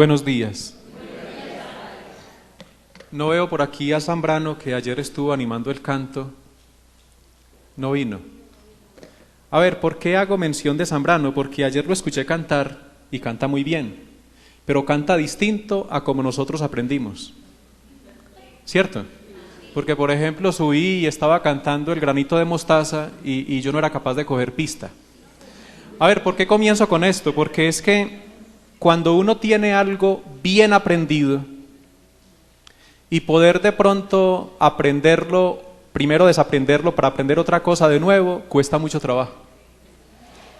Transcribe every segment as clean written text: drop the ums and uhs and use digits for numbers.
Buenos días. No veo por aquí a Zambrano, que ayer estuvo animando el canto. No vino. A ver, ¿por qué hago mención de Zambrano? Porque ayer lo escuché cantar y canta muy bien, pero canta distinto a como nosotros aprendimos. ¿Cierto? Porque, por ejemplo, subí y estaba cantando El granito de mostaza y yo no era capaz de coger pista. A ver, ¿por qué comienzo con esto? Porque es que cuando uno tiene algo bien aprendido y poder de pronto aprenderlo, primero desaprenderlo para aprender otra cosa de nuevo, cuesta mucho trabajo.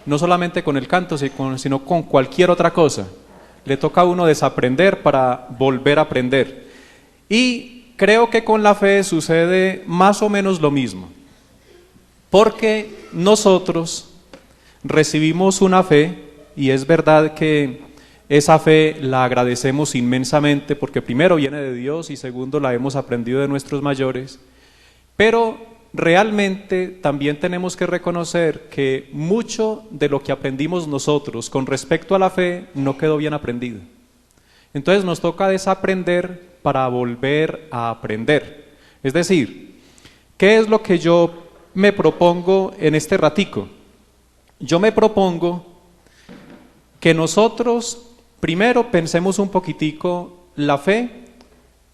No solamente con el canto, sino con cualquier otra cosa. Le toca a uno desaprender para volver a aprender. Y creo que con la fe sucede más o menos lo mismo. Porque nosotros recibimos una fe, y es verdad que esa fe la agradecemos inmensamente porque primero viene de Dios y segundo la hemos aprendido de nuestros mayores, pero realmente también tenemos que reconocer que mucho de lo que aprendimos nosotros con respecto a la fe no quedó bien aprendido. Entonces nos toca desaprender para volver a aprender. Es decir, ¿qué es lo que yo me propongo en este ratico? Yo me propongo que nosotros primero pensemos un poquitico la fe,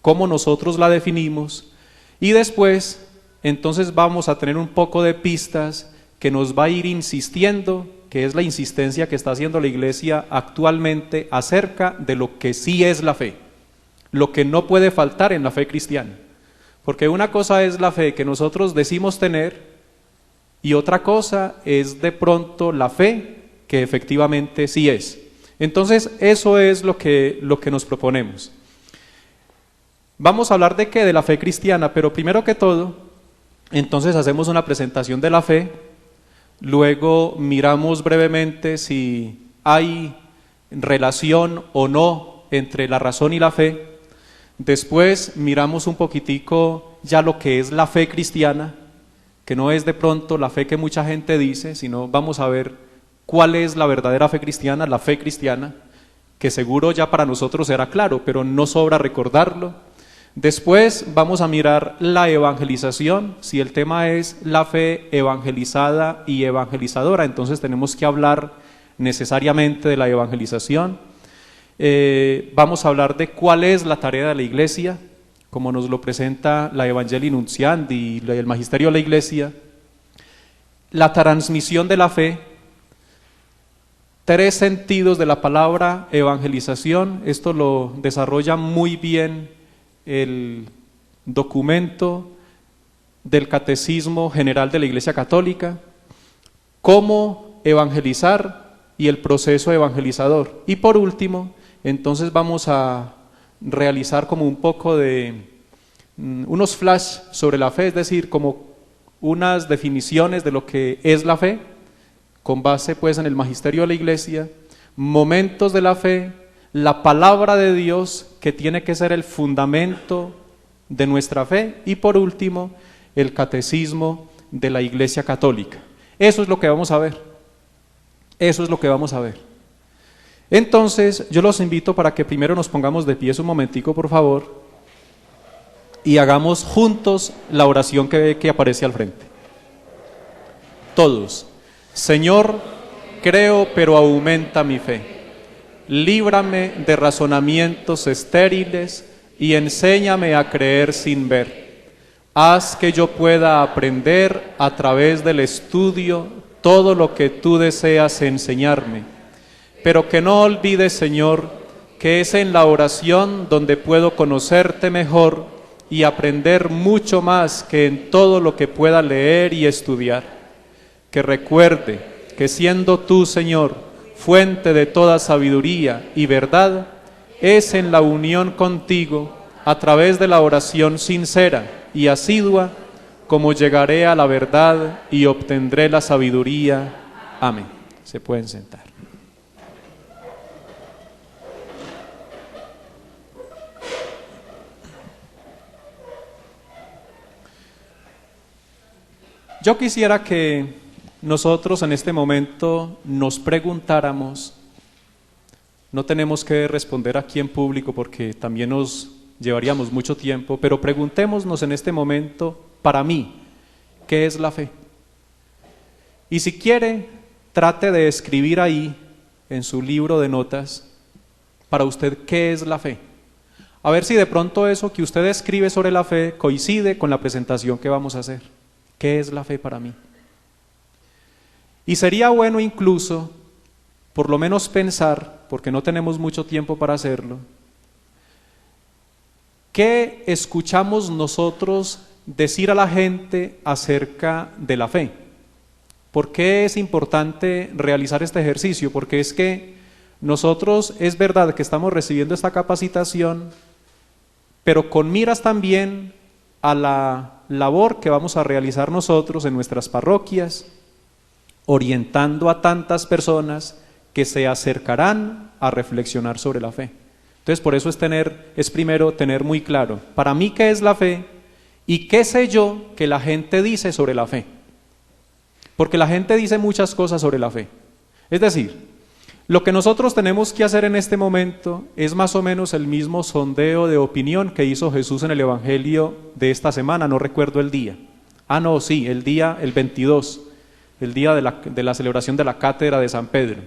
cómo nosotros la definimos, y después entonces vamos a tener un poco de pistas que nos va a ir insistiendo, que es la insistencia que está haciendo la iglesia actualmente acerca de lo que sí es la fe, lo que no puede faltar en la fe cristiana. Porque una cosa es la fe que nosotros decimos tener y otra cosa es de pronto la fe que efectivamente sí es. Entonces, eso es lo que nos proponemos. Vamos a hablar de qué, de la fe cristiana, pero primero que todo, entonces hacemos una presentación de la fe, luego miramos brevemente si hay relación o no entre la razón y la fe, después miramos un poquitico ya lo que es la fe cristiana, que no es de pronto la fe que mucha gente dice, sino vamos a ver ¿cuál es la verdadera fe cristiana? La fe cristiana, que seguro ya para nosotros era claro, pero no sobra recordarlo. Después vamos a mirar la evangelización. Si el tema es la fe evangelizada y evangelizadora, entonces tenemos que hablar necesariamente de la evangelización. Vamos a hablar de cuál es la tarea de la iglesia, como nos lo presenta la Evangelii Nuntiandi y el Magisterio de la Iglesia. La transmisión de la fe. 3 sentidos de la palabra evangelización, esto lo desarrolla muy bien el documento del Catecismo General de la Iglesia Católica, cómo evangelizar y el proceso evangelizador. Y por último, entonces vamos a realizar como un poco de unos flash sobre la fe, es decir, como unas definiciones de lo que es la fe, con base pues en el magisterio de la iglesia, momentos de la fe, la palabra de Dios que tiene que ser el fundamento de nuestra fe y por último el catecismo de la Iglesia Católica. Eso es lo que vamos a ver, eso es lo que vamos a ver. Entonces yo los invito para que primero nos pongamos de pie un momentico por favor y hagamos juntos la oración que aparece al frente. Todos. Señor, creo pero aumenta mi fe. Líbrame de razonamientos estériles y enséñame a creer sin ver. Haz que yo pueda aprender a través del estudio todo lo que tú deseas enseñarme. Pero que no olvides, Señor, que es en la oración donde puedo conocerte mejor y aprender mucho más que en todo lo que pueda leer y estudiar. Que recuerde que siendo tú, Señor, fuente de toda sabiduría y verdad, es en la unión contigo, a través de la oración sincera y asidua, como llegaré a la verdad y obtendré la sabiduría. Amén. Se pueden sentar. Yo quisiera que nosotros en este momento nos preguntáramos No tenemos que responder aquí en público porque también nos llevaríamos mucho tiempo, pero preguntémonos en este momento, para mí, ¿qué es la fe? Y si quiere, trate de escribir ahí, en su libro de notas, para usted, ¿qué es la fe? A ver si de pronto eso que usted escribe sobre la fe coincide con la presentación que vamos a hacer. ¿Qué es la fe para mí? Y sería bueno incluso, por lo menos pensar, porque no tenemos mucho tiempo para hacerlo, ¿qué escuchamos nosotros decir a la gente acerca de la fe? ¿Por qué es importante realizar este ejercicio? Porque es que nosotros es verdad que estamos recibiendo esta capacitación, pero con miras también a la labor que vamos a realizar nosotros en nuestras parroquias, orientando a tantas personas que se acercarán a reflexionar sobre la fe. Entonces, por eso es primero tener muy claro, para mí, ¿qué es la fe? ¿Y qué sé yo que la gente dice sobre la fe? Porque la gente dice muchas cosas sobre la fe. Es decir, lo que nosotros tenemos que hacer en este momento es más o menos el mismo sondeo de opinión que hizo Jesús en el Evangelio de esta semana, no recuerdo el día. El 22, el día de la celebración de la cátedra de San Pedro,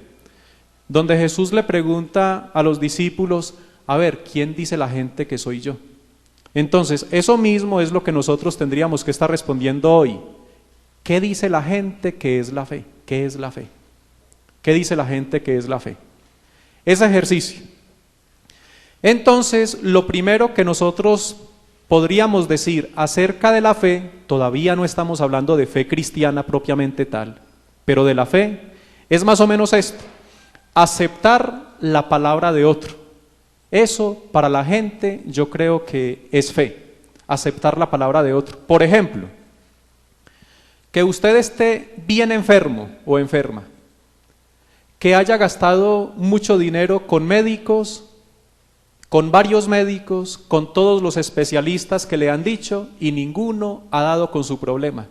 donde Jesús le pregunta a los discípulos, a ver, ¿quién dice la gente que soy yo? Entonces, eso mismo es lo que nosotros tendríamos que estar respondiendo hoy. ¿Qué dice la gente que es la fe? ¿Qué es la fe? ¿Qué dice la gente que es la fe? Ese ejercicio. Entonces, lo primero que nosotros podríamos decir acerca de la fe, todavía no estamos hablando de fe cristiana propiamente tal, pero de la fe, es más o menos esto: aceptar la palabra de otro. Eso para la gente yo creo que es fe, aceptar la palabra de otro. Por ejemplo, que usted esté bien enfermo o enferma, que haya gastado mucho dinero con médicos, con varios médicos, con todos los especialistas que le han dicho y ninguno ha dado con su problema,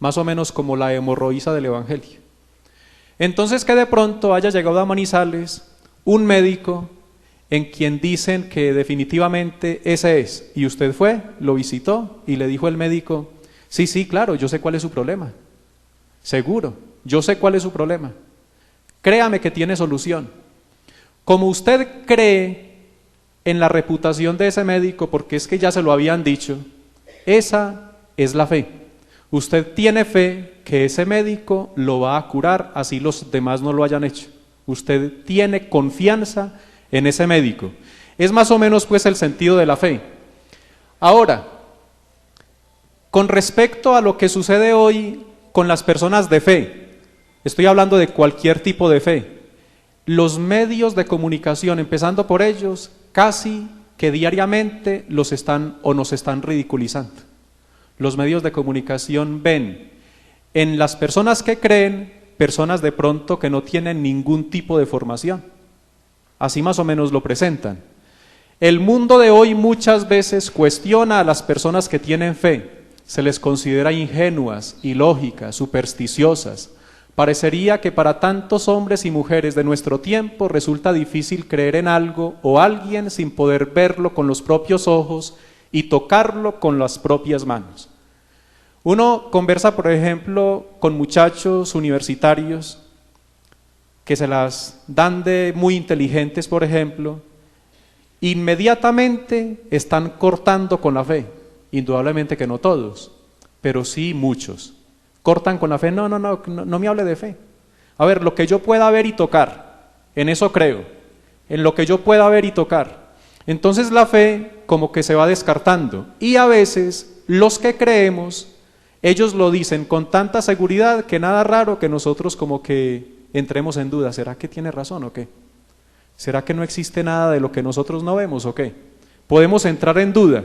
más o menos como la hemorroísa del Evangelio. Entonces, que de pronto haya llegado a Manizales un médico en quien dicen que definitivamente ese es, y usted fue, lo visitó y le dijo el médico, sí, claro, yo sé cuál es su problema, seguro, yo sé cuál es su problema, créame que tiene solución. Como usted cree en la reputación de ese médico, porque es que ya se lo habían dicho, esa es la fe. Usted tiene fe que ese médico lo va a curar, así los demás no lo hayan hecho. Usted tiene confianza en ese médico. Es más o menos pues el sentido de la fe. Ahora, con respecto a lo que sucede hoy con las personas de fe, estoy hablando de cualquier tipo de fe, los medios de comunicación, empezando por ellos, casi que diariamente nos están ridiculizando. Los medios de comunicación ven en las personas que creen, personas de pronto que no tienen ningún tipo de formación. Así más o menos lo presentan. El mundo de hoy muchas veces cuestiona a las personas que tienen fe. Se les considera ingenuas, ilógicas, supersticiosas. Parecería que para tantos hombres y mujeres de nuestro tiempo resulta difícil creer en algo o alguien sin poder verlo con los propios ojos y tocarlo con las propias manos. Uno conversa, por ejemplo, con muchachos universitarios que se las dan de muy inteligentes, por ejemplo, inmediatamente están cortando con la fe. Indudablemente que no todos, pero sí muchos. Cortan con la fe, no me hable de fe. A ver, lo que yo pueda ver y tocar, en eso creo, en lo que yo pueda ver y tocar. Entonces la fe como que se va descartando y a veces los que creemos, ellos lo dicen con tanta seguridad que nada raro que nosotros como que entremos en duda. ¿Será que tiene razón o qué? ¿Será que no existe nada de lo que nosotros no vemos o qué? Podemos entrar en duda.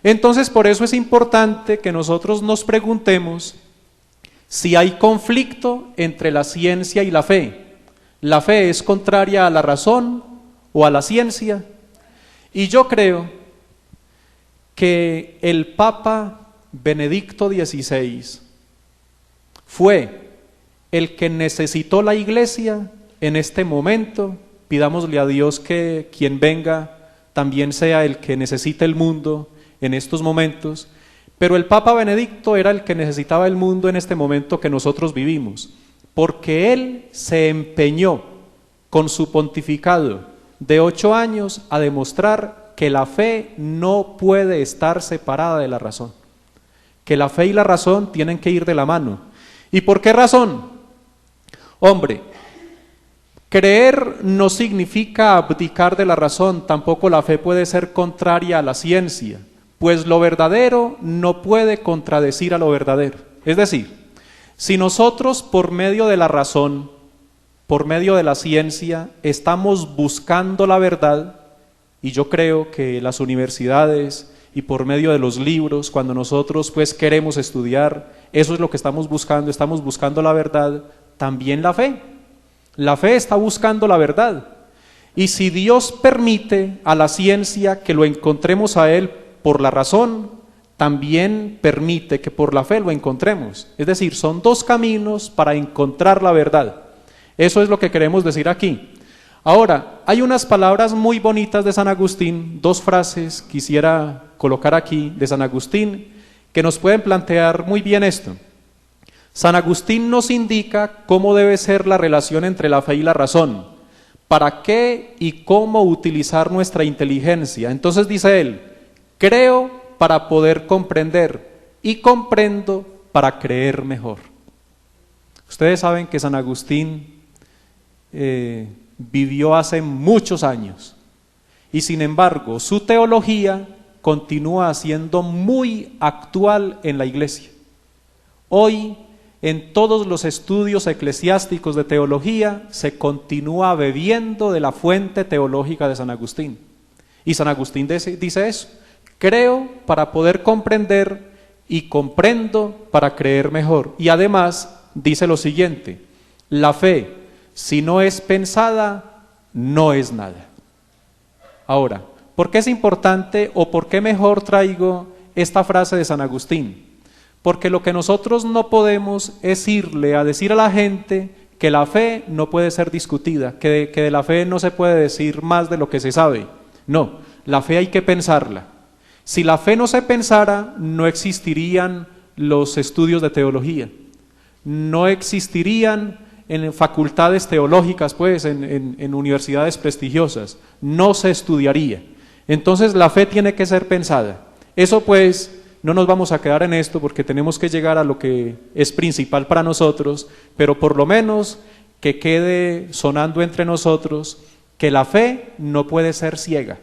Entonces por eso es importante que nosotros nos preguntemos si hay conflicto entre la ciencia y la fe. ¿La fe es contraria a la razón o a la ciencia? Y yo creo que el Papa Benedicto XVI fue el que necesitó la Iglesia en este momento pidámosle a Dios que quien venga también sea el que necesita el mundo en estos momentos, pero el Papa Benedicto era el que necesitaba el mundo en este momento que nosotros vivimos, porque él se empeñó con su pontificado de 8 años a demostrar que la fe no puede estar separada de la razón, que la fe y la razón tienen que ir de la mano. ¿Y por qué razón? Hombre, creer no significa abdicar de la razón, tampoco la fe puede ser contraria a la ciencia, pues lo verdadero no puede contradecir a lo verdadero. Es decir, si nosotros por medio de la razón, por medio de la ciencia, estamos buscando la verdad, y yo creo que las universidades y por medio de los libros, cuando nosotros pues queremos estudiar, eso es lo que estamos buscando la verdad, también la fe. La fe está buscando la verdad. Y si Dios permite a la ciencia que lo encontremos a Él por la razón, también permite que por la fe lo encontremos. Es decir, son 2 caminos para encontrar la verdad. Eso es lo que queremos decir aquí. Ahora, hay unas palabras muy bonitas de San Agustín, 2 frases quisiera colocar aquí de San Agustín, que nos pueden plantear muy bien esto. San Agustín nos indica cómo debe ser la relación entre la fe y la razón, para qué y cómo utilizar nuestra inteligencia. Entonces dice él, creo para poder comprender y comprendo para creer mejor. Ustedes saben que San Agustín vivió hace muchos años y sin embargo su teología continúa siendo muy actual en la iglesia. Hoy en todos los estudios eclesiásticos de teología se continúa bebiendo de la fuente teológica de San Agustín. Y San Agustín dice eso, creo para poder comprender y comprendo para creer mejor. Y además dice lo siguiente, la fe, si no es pensada, no es nada. Ahora, ¿por qué es importante o por qué mejor traigo esta frase de San Agustín? Porque lo que nosotros no podemos es irle a decir a la gente que la fe no puede ser discutida, que de la fe no se puede decir más de lo que se sabe. No, la fe hay que pensarla. Si la fe no se pensara, no existirían los estudios de teología, no existirían en facultades teológicas, pues, en universidades prestigiosas, no se estudiaría. Entonces la fe tiene que ser pensada. Eso pues, no nos vamos a quedar en esto porque tenemos que llegar a lo que es principal para nosotros, pero por lo menos que quede sonando entre nosotros que la fe no puede ser ciega.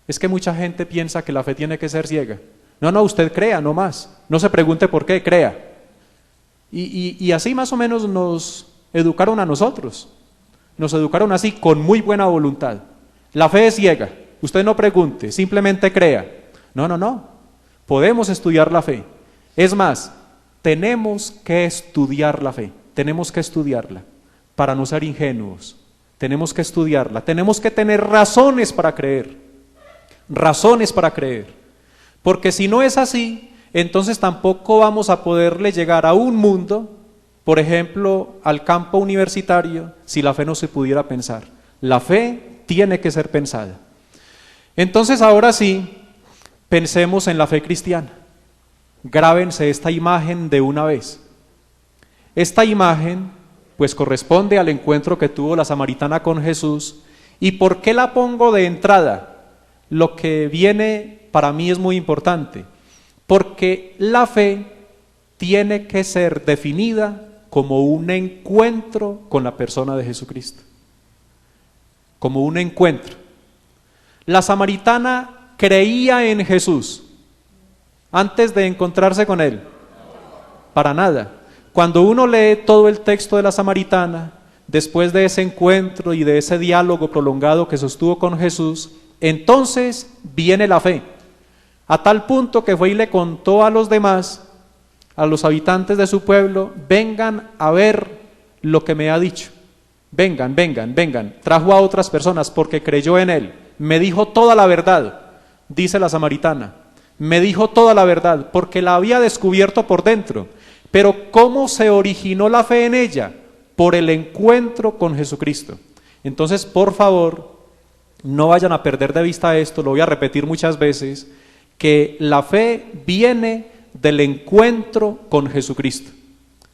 Es que mucha gente piensa que la fe tiene que ser ciega. No, usted crea, no más. No se pregunte por qué, crea. Y así más o menos nos educaron a nosotros. Nos educaron así con muy buena voluntad. La fe es ciega. Usted no pregunte, simplemente crea. No. Podemos estudiar la fe. Es más, tenemos que estudiar la fe. Tenemos que estudiarla para no ser ingenuos. Tenemos que estudiarla. Tenemos que tener razones para creer. Razones para creer. Porque si no es así, entonces tampoco vamos a poderle llegar a un mundo, por ejemplo, al campo universitario, si la fe no se pudiera pensar. La fe tiene que ser pensada. Entonces ahora sí, pensemos en la fe cristiana. Grábense esta imagen de una vez. Esta imagen, pues corresponde al encuentro que tuvo la samaritana con Jesús. ¿Y por qué la pongo de entrada? Lo que viene para mí es muy importante. Porque la fe tiene que ser definida como un encuentro con la persona de Jesucristo. Como un encuentro. La samaritana creía en Jesús antes de encontrarse con Él. Para nada. Cuando uno lee todo el texto de la samaritana, después de ese encuentro y de ese diálogo prolongado que sostuvo con Jesús, entonces viene la fe. A tal punto que fue y le contó a los demás, a los habitantes de su pueblo, vengan a ver lo que me ha dicho. Vengan. Trajo a otras personas porque creyó en Él. Me dijo toda la verdad, dice la samaritana. Me dijo toda la verdad porque la había descubierto por dentro. Pero ¿cómo se originó la fe en ella? Por el encuentro con Jesucristo. Entonces, por favor, no vayan a perder de vista esto, lo voy a repetir muchas veces, que la fe viene del encuentro con Jesucristo.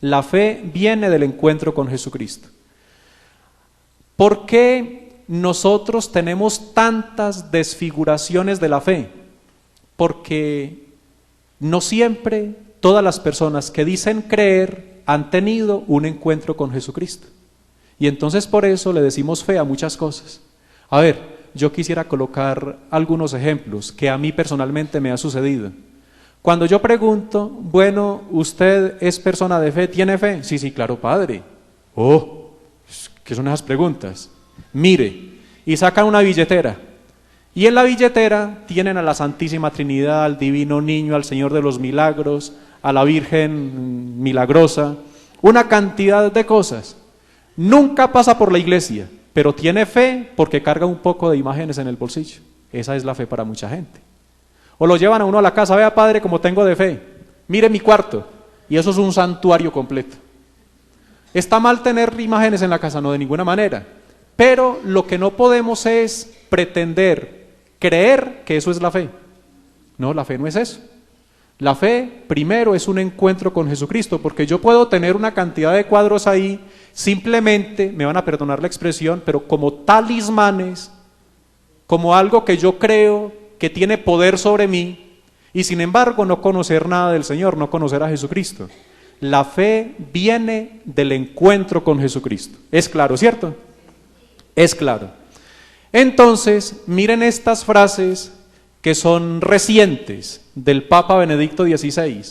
La fe viene del encuentro con Jesucristo. ¿Por qué nosotros tenemos tantas desfiguraciones de la fe? Porque no siempre todas las personas que dicen creer han tenido un encuentro con Jesucristo. Y entonces por eso le decimos fe a muchas cosas. A ver, yo quisiera colocar algunos ejemplos que a mí personalmente me ha sucedido. Cuando yo pregunto, bueno, ¿usted es persona de fe? ¿Tiene fe? Sí, sí, claro, padre. Oh, ¿qué son esas preguntas? Mire, y sacan una billetera. Y en la billetera tienen a la Santísima Trinidad, al Divino Niño, al Señor de los Milagros, a la Virgen Milagrosa, una cantidad de cosas. Nunca pasa por la iglesia, pero tiene fe porque carga un poco de imágenes en el bolsillo. Esa es la fe para mucha gente. O lo llevan a uno a la casa, vea padre como tengo de fe, mire mi cuarto, y eso es un santuario completo. ¿Está mal tener imágenes en la casa? No, de ninguna manera, pero lo que no podemos es pretender, creer que eso es la fe. No, la fe no es eso. La fe primero es un encuentro con Jesucristo, porque yo puedo tener una cantidad de cuadros ahí, simplemente, me van a perdonar la expresión, pero como talismanes, como algo que yo creo que tiene poder sobre mí, y sin embargo no conocer nada del Señor, no conocer a Jesucristo. La fe viene del encuentro con Jesucristo. ¿Es claro, cierto? Es claro. Entonces, miren estas frases que son recientes del Papa Benedicto XVI.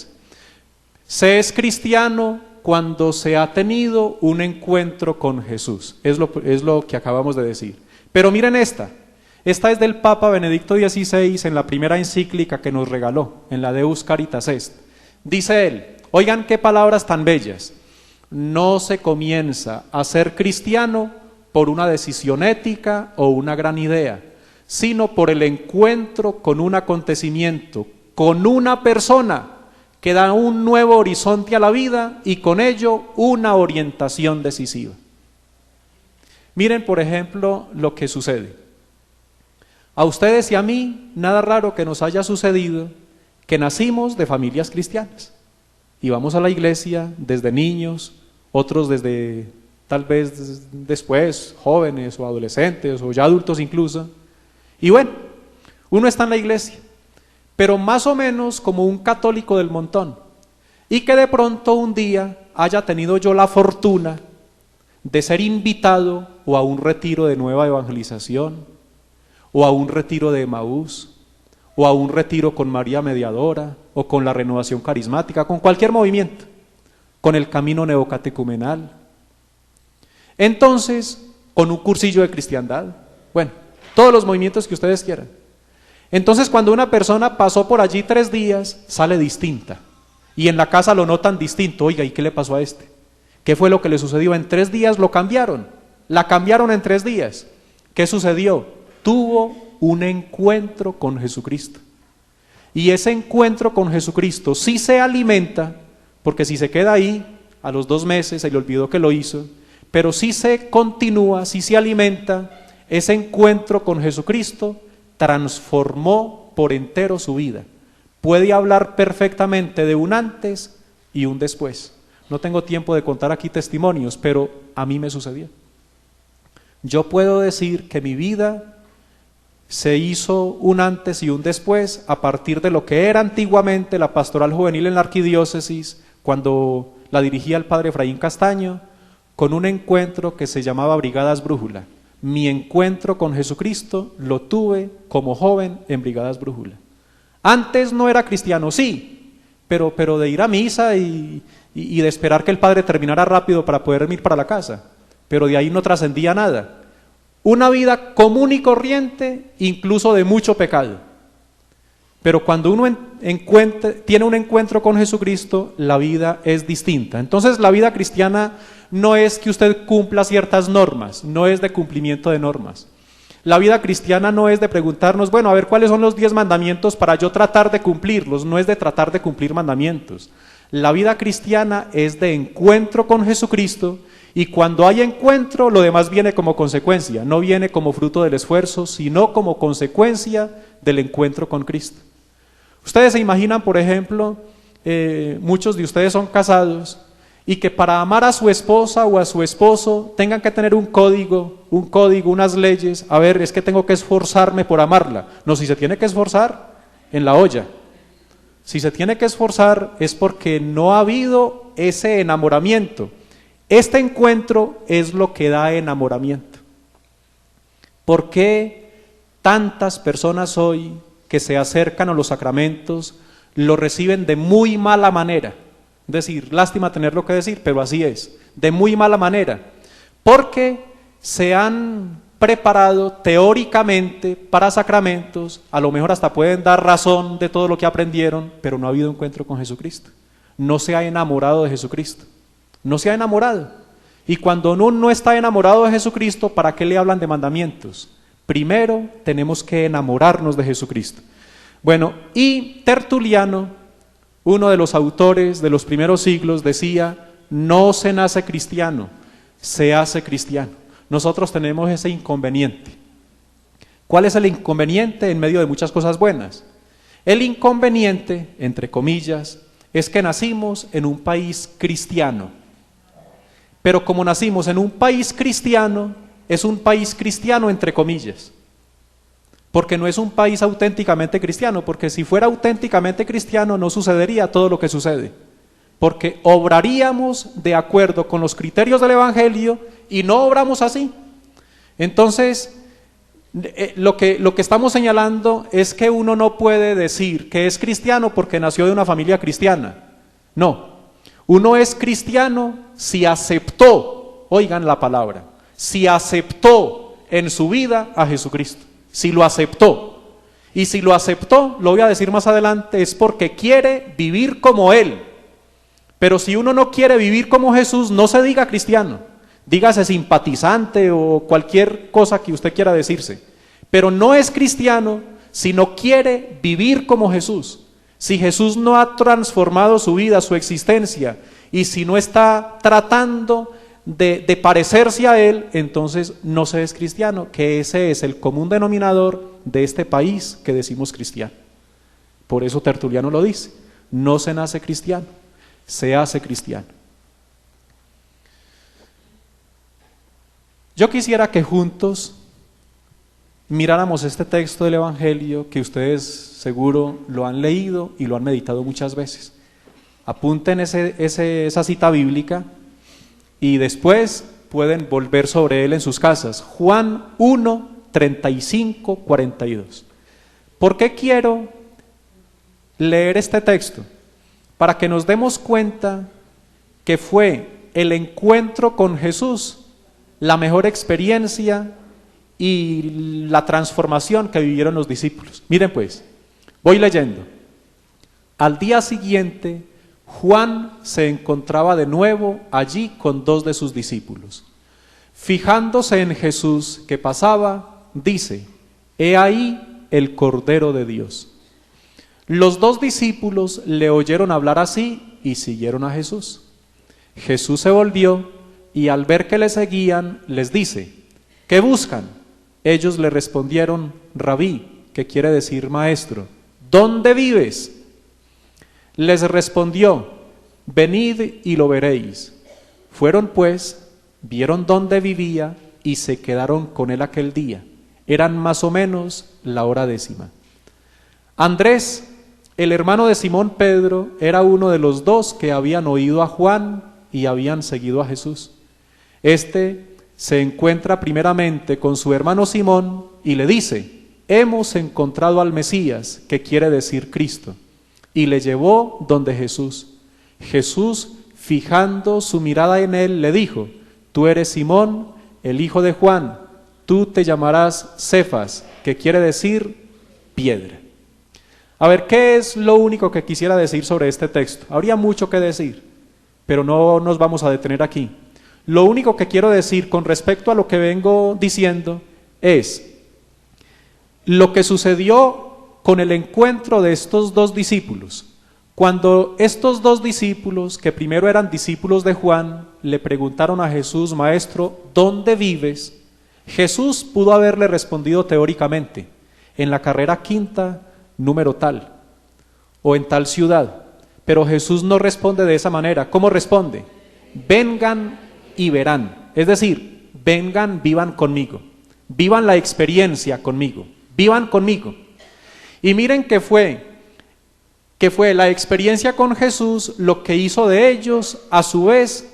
Se es cristiano cuando se ha tenido un encuentro con Jesús. Es lo que acabamos de decir. Pero miren esta. Esta es del Papa Benedicto XVI en la primera encíclica que nos regaló, en la Deus Caritas Est. Dice él, oigan qué palabras tan bellas, no se comienza a ser cristiano por una decisión ética o una gran idea, sino por el encuentro con un acontecimiento, con una persona que da un nuevo horizonte a la vida y con ello una orientación decisiva. Miren, por ejemplo, lo que sucede. A ustedes y a mí, nada raro que nos haya sucedido que nacimos de familias cristianas. Y vamos a la iglesia desde niños, otros desde tal vez después, jóvenes o adolescentes o ya adultos incluso. Y bueno, uno está en la iglesia, pero más o menos como un católico del montón. Y que de pronto un día haya tenido yo la fortuna de ser invitado o a un retiro de nueva evangelización, o a un retiro de Emaús, o a un retiro con María Mediadora, o con la Renovación Carismática, con cualquier movimiento, con el Camino Neocatecumenal. Entonces, con un cursillo de cristiandad, bueno, todos los movimientos que ustedes quieran. Entonces, cuando una persona pasó por allí 3 días, sale distinta, y en la casa lo notan distinto. Oiga, ¿y qué le pasó a este? ¿Qué fue lo que le sucedió? En 3 días lo cambiaron, la cambiaron en 3 días. ¿Qué sucedió? Tuvo un encuentro con Jesucristo. Y ese encuentro con Jesucristo sí se alimenta, porque si se queda ahí, a los 2 meses se le olvidó que lo hizo, pero sí se continúa, sí se alimenta, ese encuentro con Jesucristo transformó por entero su vida. Puede hablar perfectamente de un antes y un después. No tengo tiempo de contar aquí testimonios, pero a mí me sucedió. Yo puedo decir que mi vida se hizo un antes y un después a partir de lo que era antiguamente la pastoral juvenil en la arquidiócesis, cuando la dirigía el padre Efraín Castaño, con un encuentro que se llamaba Brigadas Brújula. Mi encuentro con Jesucristo lo tuve como joven en Brigadas Brújula. Antes no era cristiano, sí, pero de ir a misa y de esperar que el padre terminara rápido para poder ir para la casa, pero de ahí no trascendía nada. Una vida común y corriente, incluso de mucho pecado. Pero cuando uno tiene un encuentro con Jesucristo, la vida es distinta. Entonces la vida cristiana no es que usted cumpla ciertas normas, no es de cumplimiento de normas. La vida cristiana no es de preguntarnos, bueno, a ver cuáles son los 10 mandamientos para yo tratar de cumplirlos, no es de tratar de cumplir mandamientos. La vida cristiana es de encuentro con Jesucristo, Y cuando hay encuentro, lo demás viene como consecuencia, no viene como fruto del esfuerzo, sino como consecuencia del encuentro con Cristo. Ustedes se imaginan, por ejemplo, muchos de ustedes son casados y que para amar a su esposa o a su esposo tengan que tener un código, unas leyes. A ver, es que tengo que esforzarme por amarla. No, si se tiene que esforzar, en la olla. Si se tiene que esforzar es porque no ha habido ese enamoramiento. Este encuentro es lo que da enamoramiento. ¿Por qué tantas personas hoy que se acercan a los sacramentos lo reciben de muy mala manera? Es decir, lástima tenerlo que decir, pero así es, de muy mala manera, porque se han preparado teóricamente para sacramentos, a lo mejor hasta pueden dar razón de todo lo que aprendieron, pero no ha habido encuentro con Jesucristo, no se ha enamorado de Jesucristo, no se ha enamorado. Y cuando uno no está enamorado de Jesucristo, ¿para qué le hablan de mandamientos? Primero tenemos que enamorarnos de Jesucristo. Bueno, y Tertuliano, uno de los autores de los primeros siglos, decía: no se nace cristiano, se hace cristiano. Nosotros tenemos ese inconveniente. ¿Cuál es el inconveniente en medio de muchas cosas buenas? El inconveniente, entre comillas, es que nacimos en un país cristiano. Pero como nacimos en un país cristiano, es un país cristiano entre comillas. Porque no es un país auténticamente cristiano, porque si fuera auténticamente cristiano no sucedería todo lo que sucede. Porque obraríamos de acuerdo con los criterios del Evangelio y no obramos así. Entonces, lo que estamos señalando es que uno no puede decir que es cristiano porque nació de una familia cristiana. No, uno es cristiano si aceptó, oigan la palabra, si aceptó en su vida a Jesucristo, si lo aceptó. Y si lo aceptó, lo voy a decir más adelante, es porque quiere vivir como Él. Pero si uno no quiere vivir como Jesús, no se diga cristiano, dígase simpatizante o cualquier cosa que usted quiera decirse. Pero no es cristiano si no quiere vivir como Jesús. Si Jesús no ha transformado su vida, su existencia, y si no está tratando de parecerse a Él, entonces no se es cristiano, que ese es el común denominador de este país que decimos cristiano. Por eso Tertuliano lo dice: no se nace cristiano, se hace cristiano. Yo quisiera que juntos miráramos este texto del Evangelio, que ustedes seguro lo han leído y lo han meditado muchas veces. Apunten esa cita bíblica y después pueden volver sobre él en sus casas. Juan 1, 35, 42. ¿Por qué quiero leer este texto? Para que nos demos cuenta que fue el encuentro con Jesús la mejor experiencia y la transformación que vivieron los discípulos. Miren pues, voy leyendo. Al día siguiente, Juan se encontraba de nuevo allí con dos de sus discípulos. Fijándose en Jesús que pasaba, dice: he ahí el Cordero de Dios. Los dos discípulos le oyeron hablar así y siguieron a Jesús. Jesús se volvió y al ver que le seguían, les dice: ¿qué buscan? Ellos le respondieron: Rabí, que quiere decir maestro, ¿dónde vives? Les respondió: venid y lo veréis. Fueron pues, vieron dónde vivía y se quedaron con él aquel día. Eran más o menos la hora 10:00. Andrés, el hermano de Simón Pedro, era uno de los dos que habían oído a Juan y habían seguido a Jesús. Este se encuentra primeramente con su hermano Simón y le dice: hemos encontrado al Mesías, que quiere decir Cristo. Y le llevó donde Jesús. Jesús, fijando su mirada en él, le dijo: tú eres Simón, el hijo de Juan, tú te llamarás Cefas, que quiere decir piedra. A ver, ¿qué es lo único que quisiera decir sobre este texto? Habría mucho que decir, pero no nos vamos a detener aquí. Lo único que quiero decir con respecto a lo que vengo diciendo es lo que sucedió con el encuentro de estos dos discípulos. Cuando estos dos discípulos, que primero eran discípulos de Juan, le preguntaron a Jesús: Maestro, ¿dónde vives?, Jesús pudo haberle respondido teóricamente: en la carrera quinta, número tal, o en tal ciudad. Pero Jesús no responde de esa manera. ¿Cómo responde? Vengan y verán. Es decir, vengan, vivan conmigo. Vivan la experiencia conmigo. Vivan conmigo. Y miren que fue la experiencia con Jesús lo que hizo de ellos, a su vez,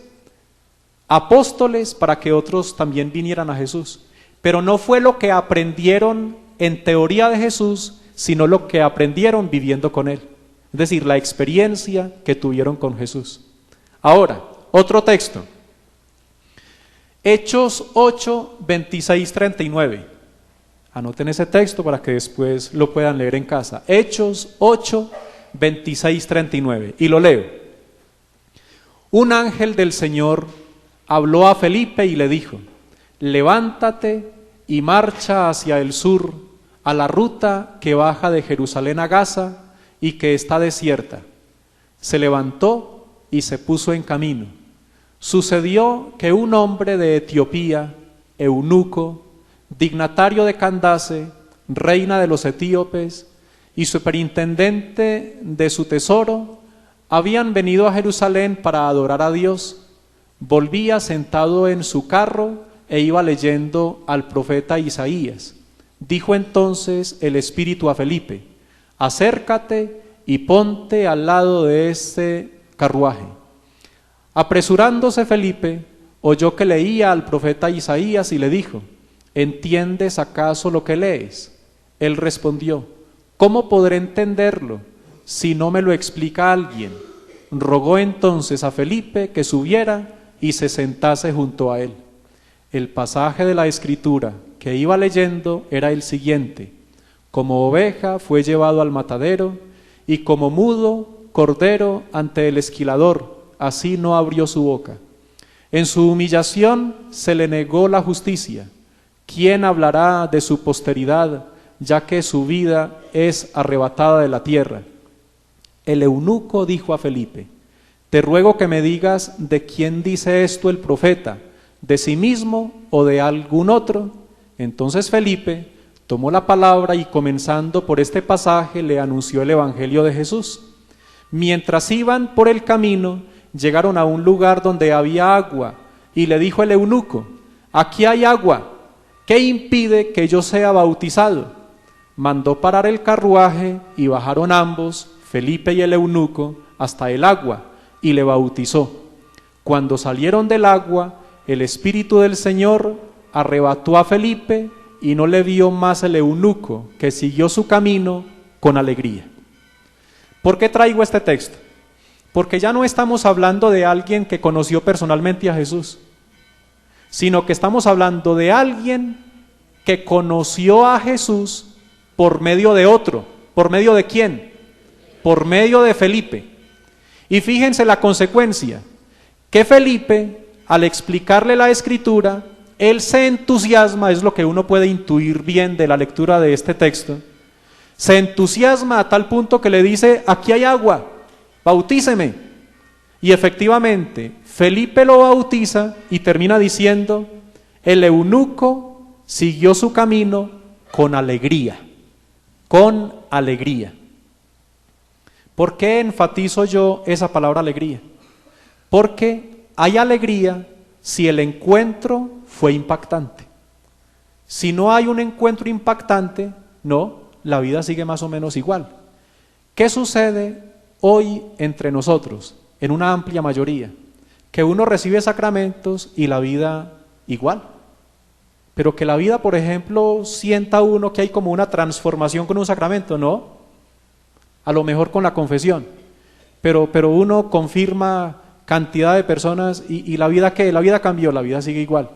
apóstoles para que otros también vinieran a Jesús. Pero no fue lo que aprendieron en teoría de Jesús, sino lo que aprendieron viviendo con Él. Es decir, la experiencia que tuvieron con Jesús. Ahora, otro texto. Hechos 8, 26, 39. Anoten ese texto para que después lo puedan leer en casa. Hechos 8, 26, 39. Y lo leo. Un ángel del Señor habló a Felipe y le dijo: levántate y marcha hacia el sur, a la ruta que baja de Jerusalén a Gaza y que está desierta. Se levantó y se puso en camino. Sucedió que un hombre de Etiopía, eunuco, dignatario de Candace, reina de los etíopes, y superintendente de su tesoro, habían venido a Jerusalén para adorar a Dios. Volvía sentado en su carro e iba leyendo al profeta Isaías. Dijo entonces el Espíritu a Felipe: acércate y ponte al lado de este carruaje. Apresurándose Felipe, oyó que leía al profeta Isaías y le dijo: ¿entiendes acaso lo que lees? Él respondió: ¿cómo podré entenderlo si no me lo explica alguien? Rogó entonces a Felipe que subiera y se sentase junto a él. El pasaje de la Escritura que iba leyendo era el siguiente: como oveja fue llevado al matadero, y como mudo cordero ante el esquilador, así no abrió su boca. En su humillación se le negó la justicia. ¿Quién hablará de su posteridad, ya que su vida es arrebatada de la tierra? El eunuco dijo a Felipe: te ruego que me digas de quién dice esto el profeta, de sí mismo o de algún otro. Entonces Felipe tomó la palabra y, comenzando por este pasaje, le anunció el evangelio de Jesús. Mientras iban por el camino, llegaron a un lugar donde había agua, y le dijo el eunuco: aquí hay agua, ¿qué impide que yo sea bautizado? Mandó parar el carruaje y bajaron ambos, Felipe y el eunuco, hasta el agua, y le bautizó. Cuando salieron del agua, el Espíritu del Señor arrebató a Felipe y no le vio más el eunuco, que siguió su camino con alegría. ¿Por qué traigo este texto? Porque ya no estamos hablando de alguien que conoció personalmente a Jesús, sino que estamos hablando de alguien que conoció a Jesús por medio de otro. ¿Por medio de quién? Por medio de Felipe. Y fíjense la consecuencia, que Felipe, al explicarle la Escritura, él se entusiasma, es lo que uno puede intuir bien de la lectura de este texto, se entusiasma a tal punto que le dice: aquí hay agua, bautíceme. Y efectivamente, Felipe lo bautiza y termina diciendo: el eunuco siguió su camino con alegría, con alegría. ¿Por qué enfatizo yo esa palabra alegría? Porque hay alegría si el encuentro fue impactante. Si no hay un encuentro impactante, no, la vida sigue más o menos igual. ¿Qué sucede hoy entre nosotros, en una amplia mayoría? Que uno recibe sacramentos y la vida igual. Pero que la vida, por ejemplo, sienta uno que hay como una transformación con un sacramento, ¿no? A lo mejor con la confesión, pero uno confirma cantidad de personas y la vida, ¿qué? La vida cambió, la vida sigue igual.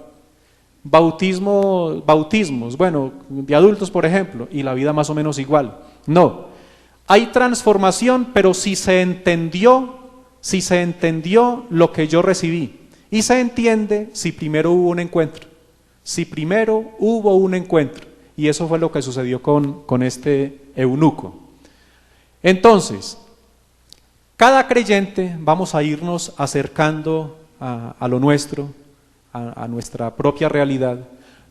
Bautismos, bueno, de adultos por ejemplo, y la vida más o menos igual. No, hay transformación, pero si se entendió lo que yo recibí, y se entiende si primero hubo un encuentro, y eso fue lo que sucedió con este eunuco. Entonces, Cada creyente vamos a irnos acercando a lo nuestro, a nuestra propia realidad.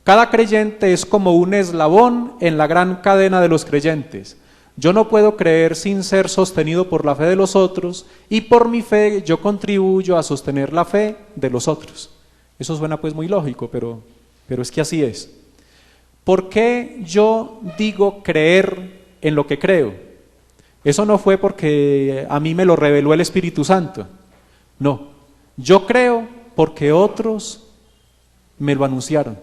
Cada creyente es como un eslabón en la gran cadena de los creyentes. Yo no puedo creer sin ser sostenido por la fe de los otros, y por mi fe yo contribuyo a sostener la fe de los otros. Eso suena pues muy lógico, pero es que así es. ¿Por qué yo digo creer en lo que creo? Eso no fue porque a mí me lo reveló el Espíritu Santo. No, yo creo porque otros me lo anunciaron.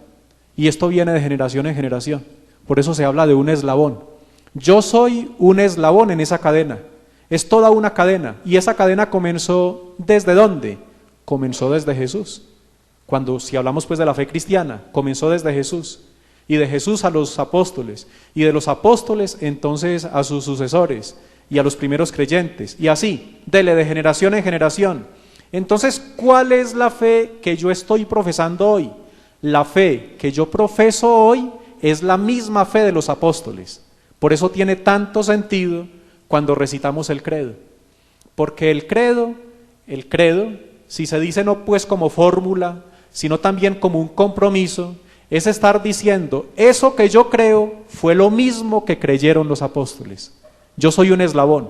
Y esto viene de generación en generación. Por eso se habla de un eslabón. Yo soy un eslabón en esa cadena. Es toda una cadena. Y esa cadena comenzó ¿desde dónde? Comenzó desde Jesús. Si hablamos pues de la fe cristiana, comenzó desde Jesús. Y de Jesús a los apóstoles. Y de los apóstoles entonces a sus sucesores. Y a los primeros creyentes. Y así, de generación en generación. Entonces, ¿cuál es la fe que yo estoy profesando hoy? La fe que yo profeso hoy es la misma fe de los apóstoles. Por eso tiene tanto sentido cuando recitamos el credo. Porque el credo, si se dice no pues como fórmula, sino también como un compromiso, es estar diciendo, eso que yo creo fue lo mismo que creyeron los apóstoles. Yo soy un eslabón.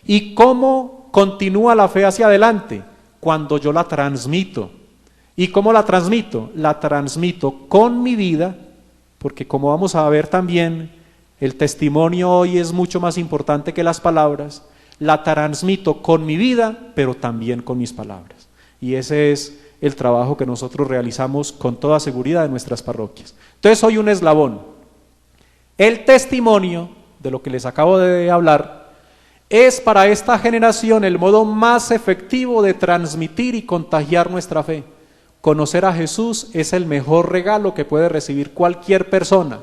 ¿Y cómo continúa la fe hacia adelante? Cuando yo la transmito. ¿Y cómo la transmito? La transmito con mi vida, porque como vamos a ver también, el testimonio hoy es mucho más importante que las palabras. La transmito con mi vida, pero también con mis palabras. Y ese es el trabajo que nosotros realizamos con toda seguridad en nuestras parroquias. Entonces soy un eslabón. El testimonio, de lo que les acabo de hablar, es para esta generación el modo más efectivo de transmitir y contagiar nuestra fe. Conocer a Jesús es el mejor regalo que puede recibir cualquier persona.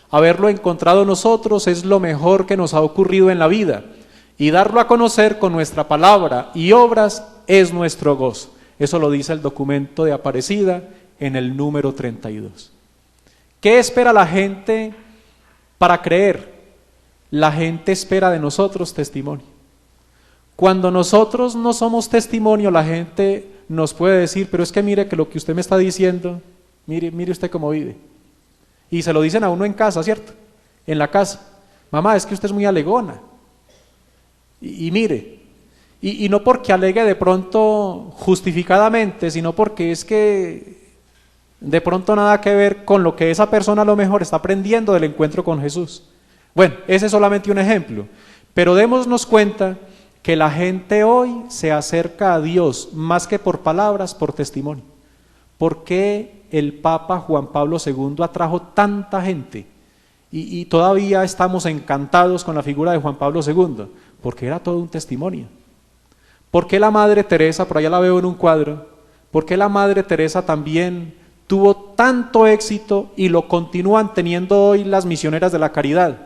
Haberlo encontrado nosotros es lo mejor que nos ha ocurrido en la vida. Y darlo a conocer con nuestra palabra y obras es nuestro gozo. Eso lo dice el documento de Aparecida en el número 32. ¿Qué espera la gente para creer? La gente espera de nosotros testimonio. Cuando nosotros no somos testimonio, la gente nos puede decir, pero es que mire que lo que usted me está diciendo, mire usted cómo vive. Y se lo dicen a uno en casa, ¿cierto? En la casa. Mamá, es que usted es muy alegona. Y mire, y no porque alegue de pronto justificadamente, sino porque es que de pronto nada que ver con lo que esa persona a lo mejor está aprendiendo del encuentro con Jesús. Bueno, ese es solamente un ejemplo, pero démonos cuenta que la gente hoy se acerca a Dios más que por palabras, por testimonio. ¿Por qué el Papa Juan Pablo II atrajo tanta gente? Y todavía estamos encantados con la figura de Juan Pablo II, porque era todo un testimonio. ¿Por qué la Madre Teresa, por allá la veo en un cuadro, por qué la Madre Teresa también tuvo tanto éxito y lo continúan teniendo hoy las misioneras de la caridad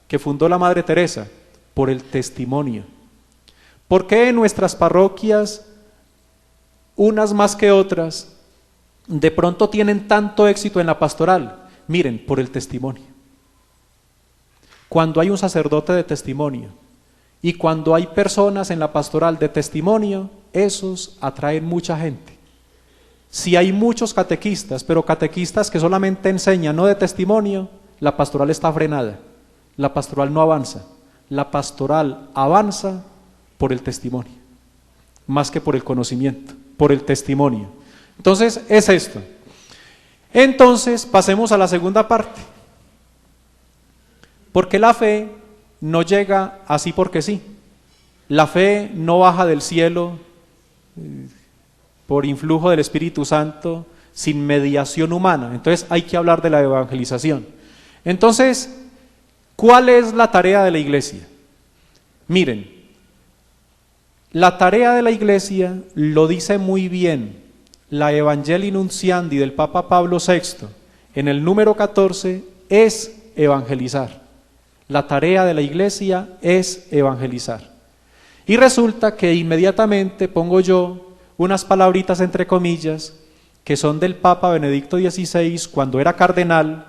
que fundó la Madre Teresa? Por el testimonio. ¿Por qué en nuestras parroquias, unas más que otras, de pronto tienen tanto éxito en la pastoral? Miren, por el testimonio. Cuando hay un sacerdote de testimonio y cuando hay personas en la pastoral de testimonio, esos atraen mucha gente. Si hay muchos catequistas, pero catequistas que solamente enseñan, no de testimonio, la pastoral está frenada, la pastoral no avanza. La pastoral avanza por el testimonio, más que por el conocimiento, por el testimonio. Entonces, es esto. Entonces, pasemos a la segunda parte. Porque la fe no llega así porque sí. La fe no baja del cielo por influjo del Espíritu Santo, sin mediación humana. Entonces, hay que hablar de la evangelización. Entonces, ¿cuál es la tarea de la iglesia? Miren, la tarea de la iglesia lo dice muy bien la Evangelii Nuntiandi del Papa Pablo VI, en el número 14, es evangelizar. La tarea de la iglesia es evangelizar. Y resulta que inmediatamente pongo yo unas palabritas entre comillas que son del Papa Benedicto XVI. Cuando era cardenal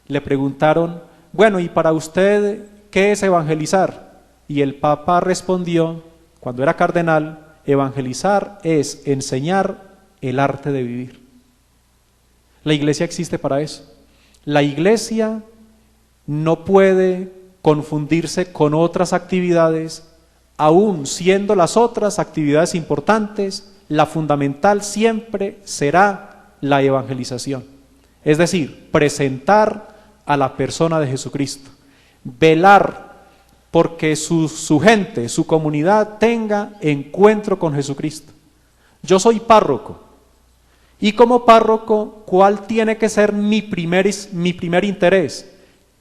le preguntaron, bueno, ¿y para usted qué es evangelizar? Y el Papa respondió, cuando era cardenal, evangelizar es enseñar el arte de vivir. La iglesia existe para eso. La iglesia no puede confundirse con otras actividades, aun siendo las otras actividades importantes, la fundamental siempre será la evangelización. Es decir, presentar a la persona de Jesucristo, velar porque su gente, su comunidad tenga encuentro con Jesucristo. Yo soy párroco, y como párroco, ¿cuál tiene que ser mi primer interés?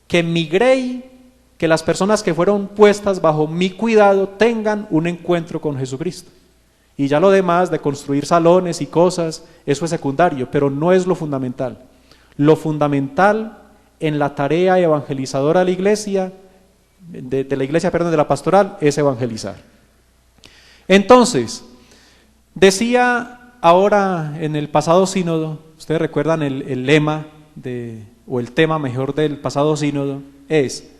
Que mi grey, que las personas que fueron puestas bajo mi cuidado tengan un encuentro con Jesucristo. Y ya lo demás de construir salones y cosas, eso es secundario, pero no es lo fundamental. Lo fundamental en la tarea evangelizadora de la iglesia, de la pastoral, es evangelizar. Entonces, decía ahora en el pasado sínodo, ustedes recuerdan el lema o el tema mejor del pasado sínodo, es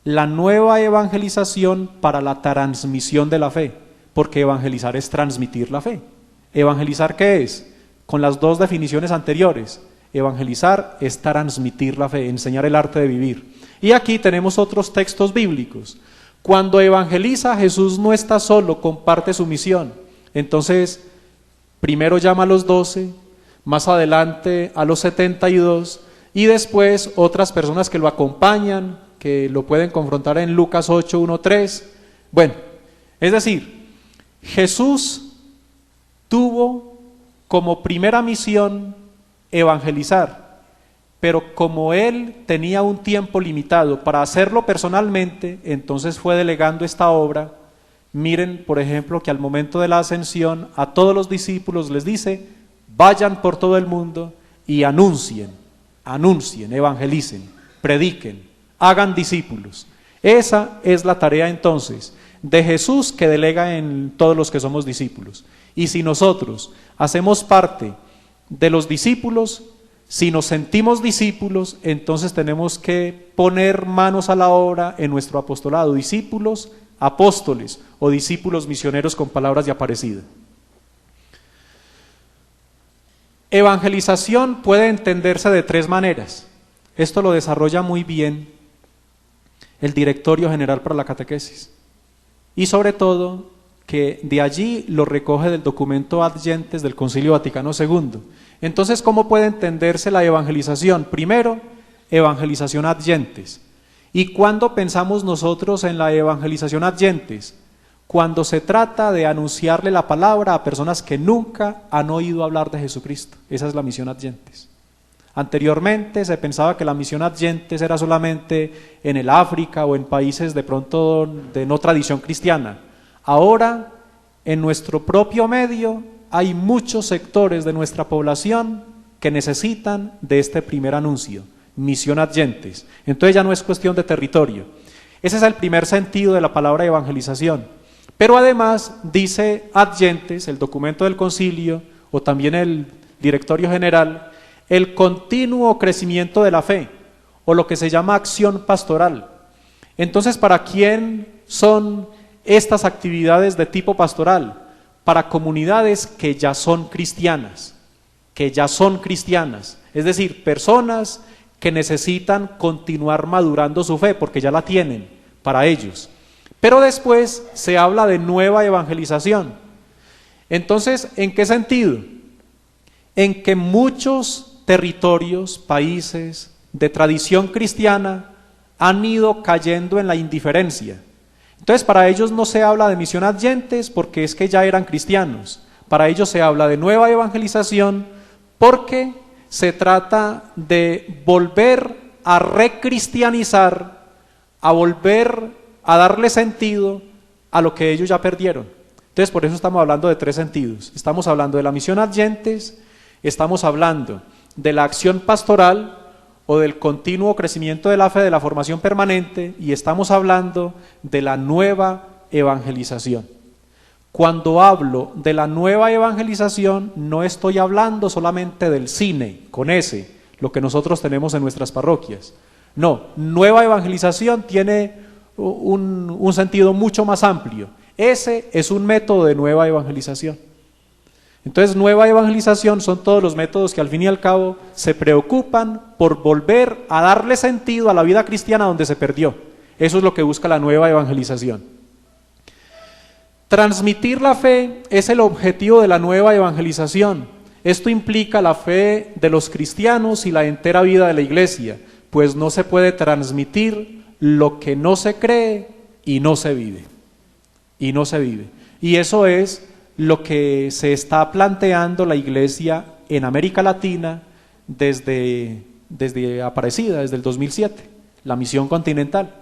la nueva evangelización para la transmisión de la fe, porque evangelizar es transmitir la fe. ¿Evangelizar qué es? Con las dos definiciones anteriores. Evangelizar es transmitir la fe, enseñar el arte de vivir. Y aquí tenemos otros textos bíblicos. Cuando evangeliza, Jesús no está solo, comparte su misión. Entonces, primero llama a los 12, más adelante a los 72, y después otras personas que lo acompañan, que lo pueden confrontar en Lucas 8, 1, 3. Bueno, es decir, Jesús tuvo como primera misión evangelizar, pero como él tenía un tiempo limitado para hacerlo personalmente, entonces fue delegando esta obra. Miren, por ejemplo, que al momento de la ascensión a todos los discípulos les dice: vayan por todo el mundo y anuncien, evangelicen, prediquen, hagan discípulos. Esa es la tarea entonces de Jesús, que delega en todos los que somos discípulos. Y si nosotros hacemos parte de los discípulos, si nos sentimos discípulos, entonces tenemos que poner manos a la obra en nuestro apostolado, discípulos, apóstoles o discípulos misioneros con palabras de Aparecida. Evangelización puede entenderse de tres maneras. Esto lo desarrolla muy bien el Directorio General para la Catequesis. Y sobre todo, que de allí lo recoge del documento Ad Gentes del Concilio Vaticano II. Entonces, ¿cómo puede entenderse la evangelización? Primero, evangelización ad gentes. ¿Y cuándo pensamos nosotros en la evangelización ad gentes? Cuando se trata de anunciarle la palabra a personas que nunca han oído hablar de Jesucristo. Esa es la misión ad gentes. Anteriormente se pensaba que la misión ad gentes era solamente en el África o en países de pronto de no tradición cristiana. Ahora, en nuestro propio medio, hay muchos sectores de nuestra población que necesitan de este primer anuncio, misión ad gentes. Entonces ya no es cuestión de territorio. Ese es el primer sentido de la palabra evangelización. Pero además dice ad gentes, el documento del concilio, o también el Directorio General, el continuo crecimiento de la fe, o lo que se llama acción pastoral. Entonces, ¿para quién son estas actividades de tipo pastoral? Para comunidades que ya son cristianas, es decir, personas que necesitan continuar madurando su fe, porque ya la tienen, para ellos. Pero después se habla de nueva evangelización. Entonces, ¿en qué sentido? En que muchos territorios, países de tradición cristiana han ido cayendo en la indiferencia. Entonces, para ellos no se habla de misión ad gentes porque es que ya eran cristianos. Para ellos se habla de nueva evangelización porque se trata de volver a recristianizar, a volver a darle sentido a lo que ellos ya perdieron. Entonces, por eso estamos hablando de tres sentidos. Estamos hablando de la misión ad gentes, estamos hablando de la acción pastoral o del continuo crecimiento de la fe, de la formación permanente, y estamos hablando de la nueva evangelización. Cuando hablo de la nueva evangelización, no estoy hablando solamente del cine, con ese, lo que nosotros tenemos en nuestras parroquias. No, nueva evangelización tiene un sentido mucho más amplio. Ese es un método de nueva evangelización. Entonces, nueva evangelización son todos los métodos que al fin y al cabo se preocupan por volver a darle sentido a la vida cristiana donde se perdió. Eso es lo que busca la nueva evangelización. Transmitir la fe es el objetivo de la nueva evangelización. Esto implica la fe de los cristianos y la entera vida de la iglesia, pues no se puede transmitir lo que no se cree y no se vive. Y no se vive. Y eso es lo que se está planteando la iglesia en América Latina desde Aparecida, desde el 2007, la misión continental.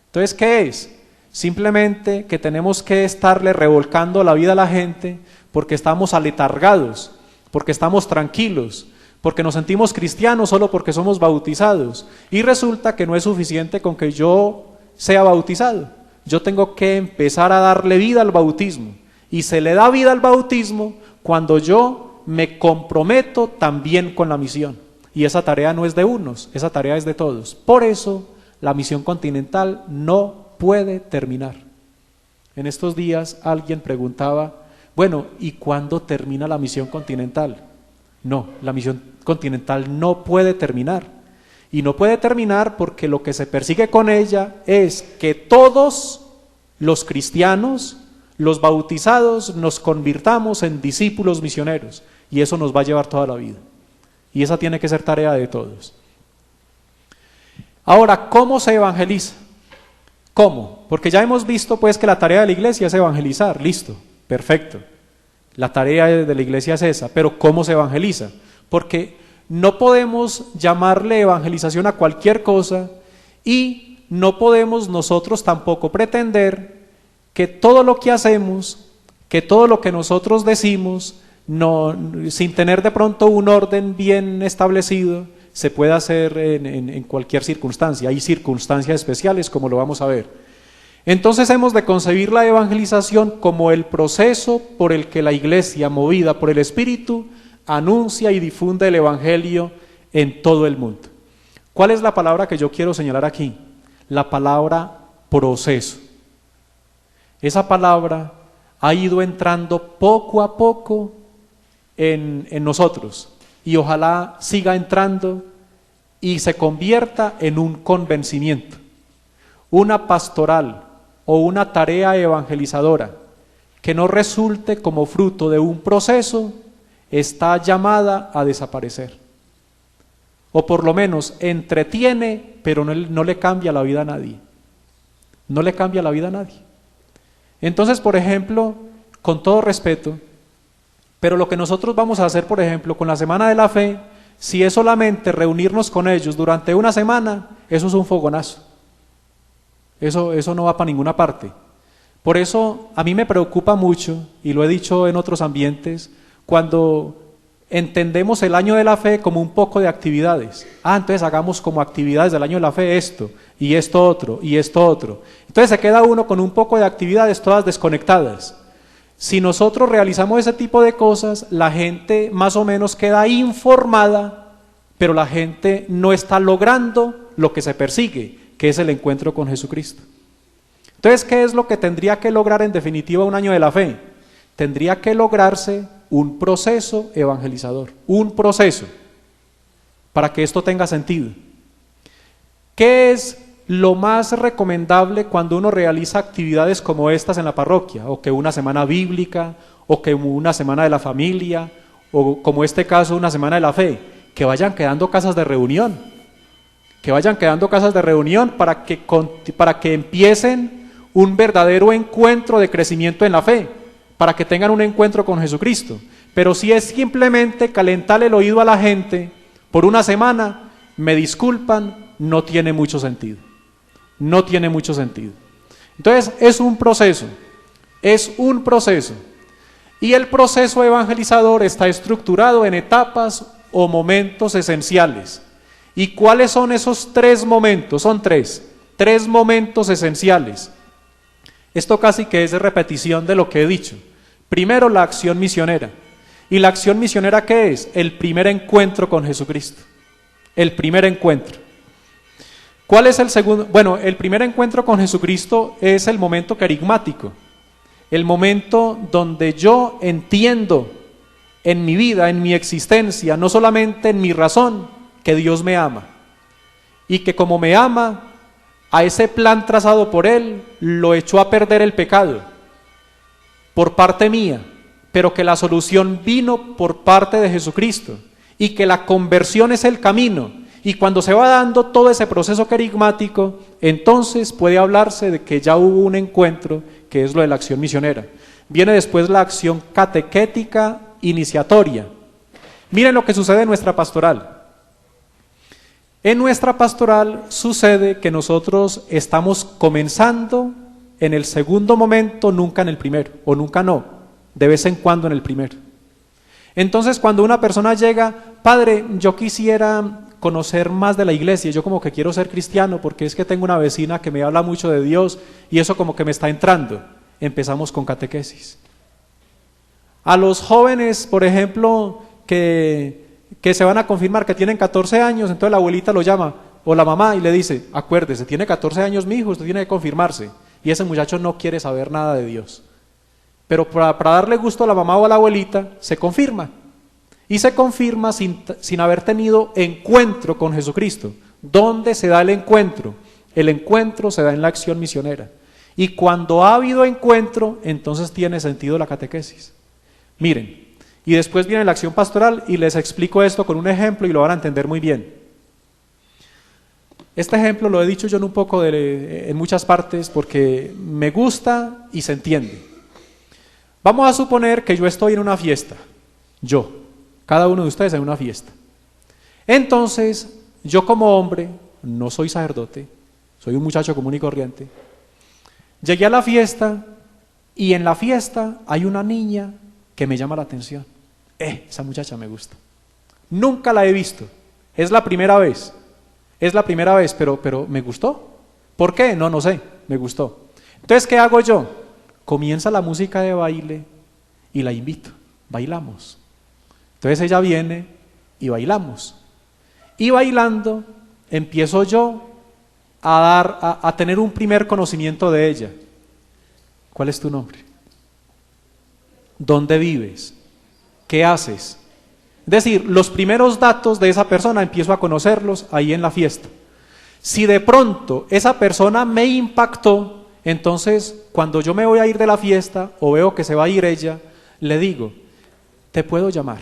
Entonces, ¿qué es? Simplemente que tenemos que estarle revolcando la vida a la gente porque estamos aletargados, porque estamos tranquilos, porque nos sentimos cristianos solo porque somos bautizados. Y resulta que no es suficiente con que yo sea bautizado. Yo tengo que empezar a darle vida al bautismo. Y se le da vida al bautismo cuando yo me comprometo también con la misión. Y esa tarea no es de unos, esa tarea es de todos. Por eso la misión continental no puede terminar. En estos días alguien preguntaba, bueno, ¿y cuándo termina la misión continental? No, la misión continental no puede terminar. Y no puede terminar porque lo que se persigue con ella es que todos los cristianos, los bautizados, nos convirtamos en discípulos misioneros. Y eso nos va a llevar toda la vida. Y esa tiene que ser tarea de todos. Ahora, ¿cómo se evangeliza? ¿Cómo? Porque ya hemos visto pues que la tarea de la iglesia es evangelizar, listo, perfecto. La tarea de la iglesia es esa, pero ¿cómo se evangeliza? Porque no podemos llamarle evangelización a cualquier cosa y no podemos nosotros tampoco pretender que todo lo que hacemos, que todo lo que nosotros decimos, sin tener de pronto un orden bien establecido, se puede hacer en cualquier circunstancia. Hay circunstancias especiales, como lo vamos a ver. Entonces hemos de concebir la evangelización como el proceso por el que la iglesia, movida por el Espíritu, anuncia y difunde el evangelio en todo el mundo. ¿Cuál es la palabra que yo quiero señalar aquí? La palabra proceso. Esa palabra ha ido entrando poco a poco en nosotros y ojalá siga entrando y se convierta en un convencimiento. Una pastoral o una tarea evangelizadora que no resulte como fruto de un proceso está llamada a desaparecer. O por lo menos entretiene, pero no le cambia la vida a nadie. No le cambia la vida a nadie. Entonces, por ejemplo, con todo respeto, pero lo que nosotros vamos a hacer, por ejemplo, con la Semana de la Fe, si es solamente reunirnos con ellos durante una semana, eso es un fogonazo. Eso no va para ninguna parte. Por eso a mí me preocupa mucho, y lo he dicho en otros ambientes, cuando entendemos el año de la fe como un poco de actividades. Entonces hagamos como actividades del año de la fe esto, y esto otro, y esto otro. Entonces se queda uno con un poco de actividades todas desconectadas. Si nosotros realizamos ese tipo de cosas, la gente más o menos queda informada, pero la gente no está logrando lo que se persigue, que es el encuentro con Jesucristo. Entonces, ¿qué es lo que tendría que lograr en definitiva un año de la fe? Tendría que lograrse un proceso evangelizador, un proceso, para que esto tenga sentido. ¿Qué es lo más recomendable cuando uno realiza actividades como estas en la parroquia? O que una semana bíblica, o que una semana de la familia, o como este caso, una semana de la fe. Que vayan quedando casas de reunión. Que vayan quedando casas de reunión para que empiecen un verdadero encuentro de crecimiento en la fe, para que tengan un encuentro con Jesucristo. Pero si es simplemente calentarle el oído a la gente por una semana, me disculpan, no tiene mucho sentido. No tiene mucho sentido. Entonces es un proceso. Y el proceso evangelizador está estructurado en etapas o momentos esenciales. ¿Y cuáles son esos 3 momentos? Son 3 momentos esenciales. Esto casi que es repetición de lo que he dicho. Primero, la acción misionera. ¿Y la acción misionera qué es? El primer encuentro con Jesucristo. El primer encuentro. ¿Cuál es el segundo? Bueno, el primer encuentro con Jesucristo es el momento querigmático. el momento donde yo entiendo en mi vida, en mi existencia, no solamente en mi razón, que Dios me ama. Y que como me ama, a ese plan trazado por Él, lo echó a perder el pecado, por parte mía, pero que la solución vino por parte de Jesucristo, y que la conversión es el camino, y cuando se va dando todo ese proceso querigmático, entonces puede hablarse de que ya hubo un encuentro, que es lo de la acción misionera. Viene después la acción catequética iniciatoria. Miren lo que sucede en nuestra pastoral. En nuestra pastoral sucede que nosotros estamos comenzando en el segundo momento, nunca en el primero, o nunca no, de vez en cuando en el primero. Entonces cuando una persona llega, padre, yo quisiera conocer más de la iglesia, yo como que quiero ser cristiano porque es que tengo una vecina que me habla mucho de Dios y eso como que me está entrando, empezamos con catequesis. A los jóvenes, por ejemplo, que se van a confirmar, que tienen 14 años, entonces la abuelita lo llama, o la mamá, y le dice, acuérdese, tiene 14 años mi hijo, usted tiene que confirmarse, y ese muchacho no quiere saber nada de Dios. Pero para darle gusto a la mamá o a la abuelita, se confirma, y se confirma sin haber tenido encuentro con Jesucristo. ¿Dónde se da el encuentro? El encuentro se da en la acción misionera, y cuando ha habido encuentro, entonces tiene sentido la catequesis. Miren, y después viene la acción pastoral y les explico esto con un ejemplo y lo van a entender muy bien. Este ejemplo lo he dicho yo en muchas partes porque me gusta y se entiende. Vamos a suponer que yo estoy en una fiesta, cada uno de ustedes en una fiesta. Entonces, yo como hombre, no soy sacerdote, soy un muchacho común y corriente, llegué a la fiesta y en la fiesta hay una niña que me llama la atención. Esa muchacha me gusta. Nunca la he visto. Es la primera vez, pero me gustó. ¿Por qué? No sé, me gustó. Entonces, ¿qué hago yo? Comienza la música de baile y la invito, bailamos. Entonces ella viene y bailamos. Y bailando, empiezo yo a tener un primer conocimiento de ella. ¿Cuál es tu nombre? ¿Dónde vives? ¿Qué haces? Es decir, los primeros datos de esa persona empiezo a conocerlos ahí en la fiesta. Si de pronto esa persona me impactó, entonces cuando yo me voy a ir de la fiesta o veo que se va a ir ella, le digo, ¿te puedo llamar?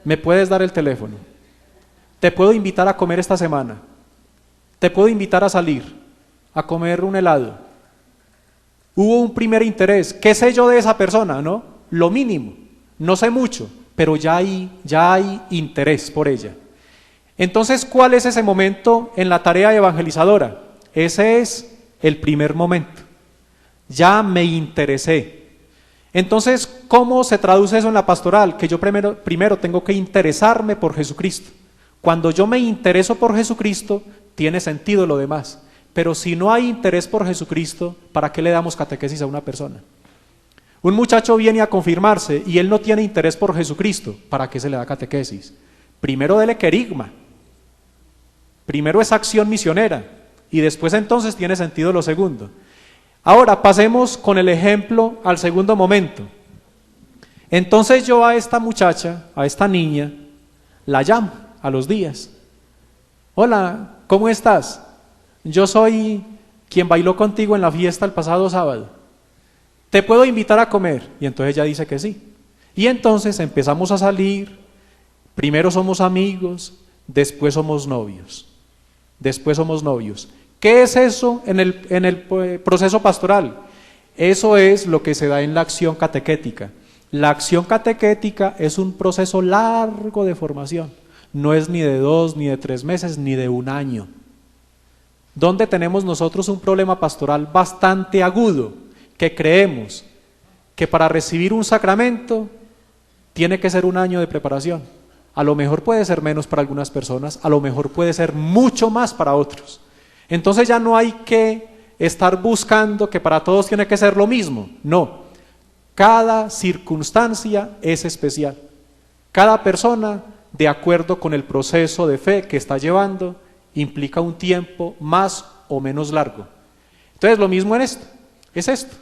¿Me puedes dar el teléfono? ¿Te puedo invitar a comer esta semana? ¿Te puedo invitar a salir, a comer un helado? Hubo un primer interés. ¿Qué sé yo de esa persona? ¿No? Lo mínimo. No sé mucho, pero ya hay interés por ella. Entonces, ¿cuál es ese momento en la tarea evangelizadora? Ese es el primer momento. Ya me interesé. Entonces, ¿cómo se traduce eso en la pastoral? Que yo primero tengo que interesarme por Jesucristo. Cuando yo me intereso por Jesucristo, tiene sentido lo demás. Pero si no hay interés por Jesucristo, ¿para qué le damos catequesis a una persona? Un muchacho viene a confirmarse y él no tiene interés por Jesucristo, ¿para qué se le da catequesis? Primero dele querigma, primero es acción misionera y después entonces tiene sentido lo segundo. Ahora pasemos con el ejemplo al segundo momento. Entonces yo a esta muchacha, a esta niña, la llamo a los días. Hola, ¿cómo estás? Yo soy quien bailó contigo en la fiesta el pasado sábado. ¿Te puedo invitar a comer? Y entonces ella dice que sí. Y entonces empezamos a salir, primero somos amigos, después somos novios. ¿Qué es eso en el proceso pastoral? Eso es lo que se da en la acción catequética. La acción catequética es un proceso largo de formación. No es ni de 2, ni de 3 meses, ni de 1 año. ¿Dónde tenemos nosotros un problema pastoral bastante agudo? Que creemos que para recibir un sacramento tiene que ser 1 año de preparación. A lo mejor puede ser menos para algunas personas, a lo mejor puede ser mucho más para otros. Entonces ya no hay que estar buscando que para todos tiene que ser lo mismo. No, cada circunstancia es especial. Cada persona, de acuerdo con el proceso de fe que está llevando, implica un tiempo más o menos largo. Entonces lo mismo en esto, es esto.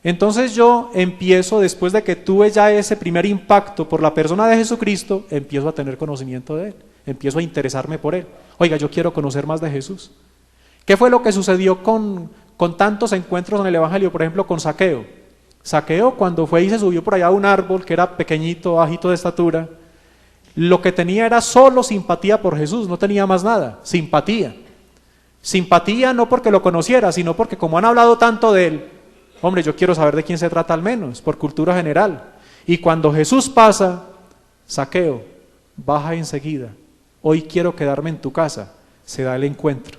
Entonces yo empiezo, después de que tuve ya ese primer impacto por la persona de Jesucristo, empiezo a tener conocimiento de Él, empiezo a interesarme por Él. Oiga, yo quiero conocer más de Jesús. ¿Qué fue lo que sucedió con tantos encuentros en el Evangelio? Por ejemplo, con Zaqueo. Zaqueo, cuando fue y se subió por allá a un árbol que era pequeñito, bajito de estatura, lo que tenía era solo simpatía por Jesús, no tenía más nada, simpatía. Simpatía no porque lo conociera, sino porque como han hablado tanto de Él, hombre, yo quiero saber de quién se trata al menos, por cultura general. Y cuando Jesús pasa, Zaqueo, baja enseguida, hoy quiero quedarme en tu casa, se da el encuentro.